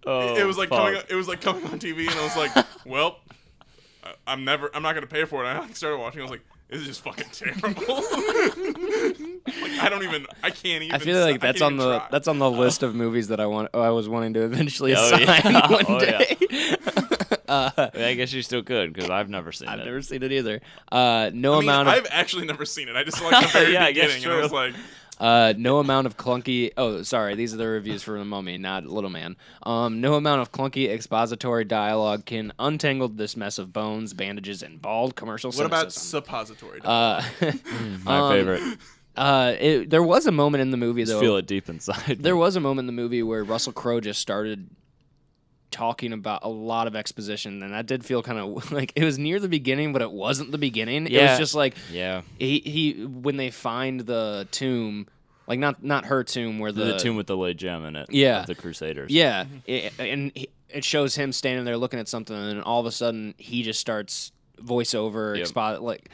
It was coming on TV, and I was like, well, I'm not gonna pay for it. I started watching. I was like, this is just fucking terrible. I can't even. I feel like that's on the list of movies that I was wanting to eventually assign one day. I guess you still could because I've never seen it. I've never seen it either. I've actually never seen it. I just saw the very beginning, and I was like. No amount of clunky. Oh, sorry. These are the reviews for The Mummy, not Little Man. No amount of clunky expository dialogue can untangle this mess of bones, bandages, and bald commercial What about cynicism. suppository? My favorite. There was a moment in the movie Just though. feel it deep inside. There was a moment in the movie where Russell Crowe just started talking about a lot of exposition, and that did feel kind of like it was near the beginning, but it wasn't the beginning. Yeah. It was just yeah. He when they find the tomb, not her tomb, where the tomb with the laid gem in it. Yeah. Of the Crusaders. Yeah, it shows him standing there looking at something, and then all of a sudden he just starts voiceover,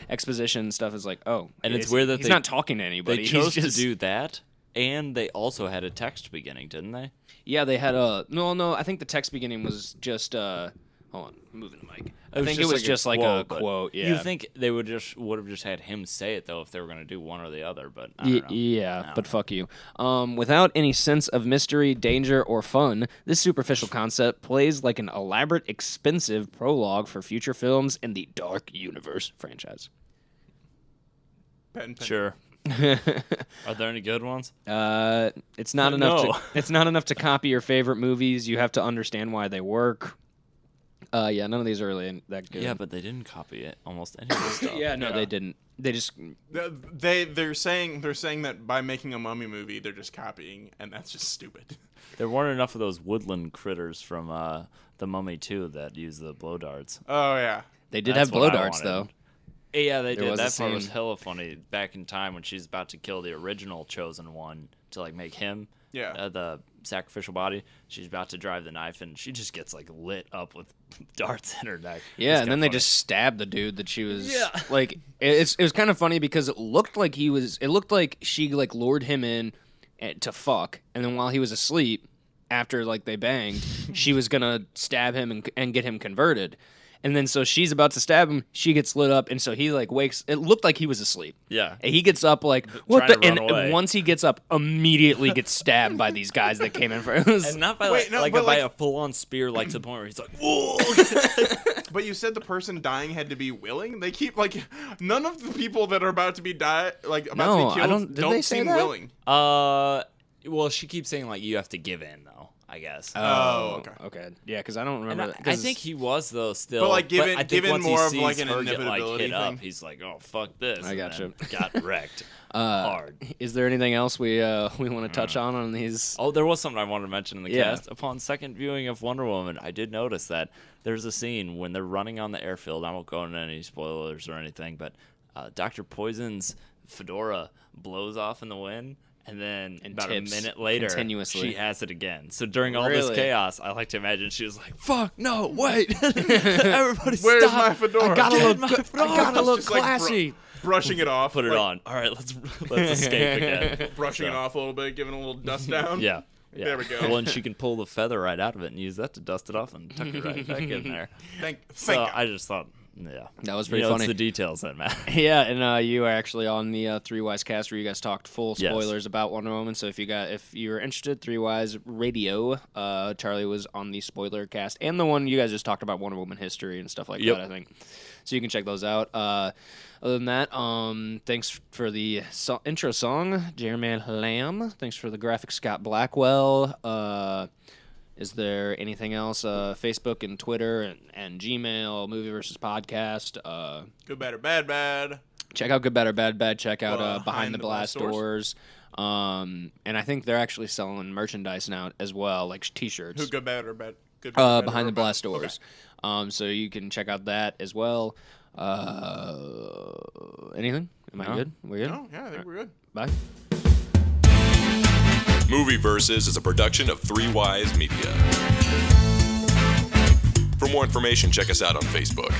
exposition stuff. Is like, oh, and it's weird that he's not talking to anybody. They chose he's just, to do that, and they also had a text beginning, didn't they? Yeah, they had a no. I think the text beginning was just hold on, moving the mic. I think it was just like a quote. Yeah, you think they would have just had him say it though if they were going to do one or the other, but I don't know. Yeah, but fuck you. Without any sense of mystery, danger, or fun, this superficial concept plays like an elaborate, expensive prologue for future films in the Dark Universe franchise. Sure. Are there any good ones? It's not enough. It's not enough to copy your favorite movies. You have to understand why they work. None of these are really that good. Yeah, but they didn't copy it. Almost any of the stuff. Yeah, no, they didn't. They just they're saying that by making a mummy movie, they're just copying, and that's just stupid. There weren't enough of those woodland critters from the Mummy 2 that use the blow darts. Oh yeah, they did have blow darts though. Yeah, they did. Was That part was hella funny. Back in time when she's about to kill the original chosen one to like make him the sacrificial body, she's about to drive the knife and she just gets like lit up with darts in her neck. Yeah, and then they just stabbed the dude that she was like. It was kind of funny because it looked like she like lured him in to fuck, and then while he was asleep, after like they banged, she was gonna stab him and get him converted. And then so she's about to stab him, she gets lit up, and so he like wakes. It looked like he was asleep. Yeah. And he gets up like, what the? And once he gets up, immediately gets stabbed by these guys that came in for him. And not by by a full-on spear, like to the point where he's like, whoa. But you said the person dying had to be willing? They keep like none of the people that are about to be to be killed don't seem willing. Well, she keeps saying like you have to give in though. I guess. Oh, okay. Yeah, because I don't remember. I think he was though still. But like given more of like an inevitability thing, up, he's like, "Oh fuck this!" I gotcha. Got wrecked hard. Is there anything else we want to touch on these? Oh, there was something I wanted to mention in the cast. Upon second viewing of Wonder Woman, I did notice that there's a scene when they're running on the airfield. I won't go into any spoilers or anything, but Dr. Poison's fedora blows off in the wind. And then about a minute later, she has it again. So during all this chaos, I like to imagine she was like, "Fuck, no, wait, everybody, where's stop! my fedora? I gotta look classy." Like brushing it off. Put it on. All right, let's escape again. Brushing it off a little bit, giving a little dust down. Yeah. There we go. Well, and she can pull the feather right out of it and use that to dust it off and tuck it right back in there. Thank God. God. I just thought, yeah, that was pretty funny. It's the details that matter. Yeah, and you are actually on the Three Wise cast where you guys talked full spoilers about Wonder Woman. So if you're interested, Three Wise Radio, Charlie was on the spoiler cast and the one you guys just talked about Wonder Woman history and stuff like that. I think so. You can check those out. Other than that, thanks for the intro song, Jeremy Lamb. Thanks for the graphics, Scott Blackwell. Is there anything else? Facebook and Twitter and Gmail, Movie Versus Podcast. Good, Bad, or Bad, Bad. Check out Good, Bad, or Bad, Bad. Check out Behind the Blast Doors. And I think they're actually selling merchandise now as well, like T-shirts. Who Good, Bad, or Bad? Good, bad, Behind the Blast Okay. Doors. So you can check out that as well. Anything? Am I good? We're good? No, yeah, I think we're good. Bye. Movie Versus is a production of Three Wise Media. For more information, check us out on Facebook.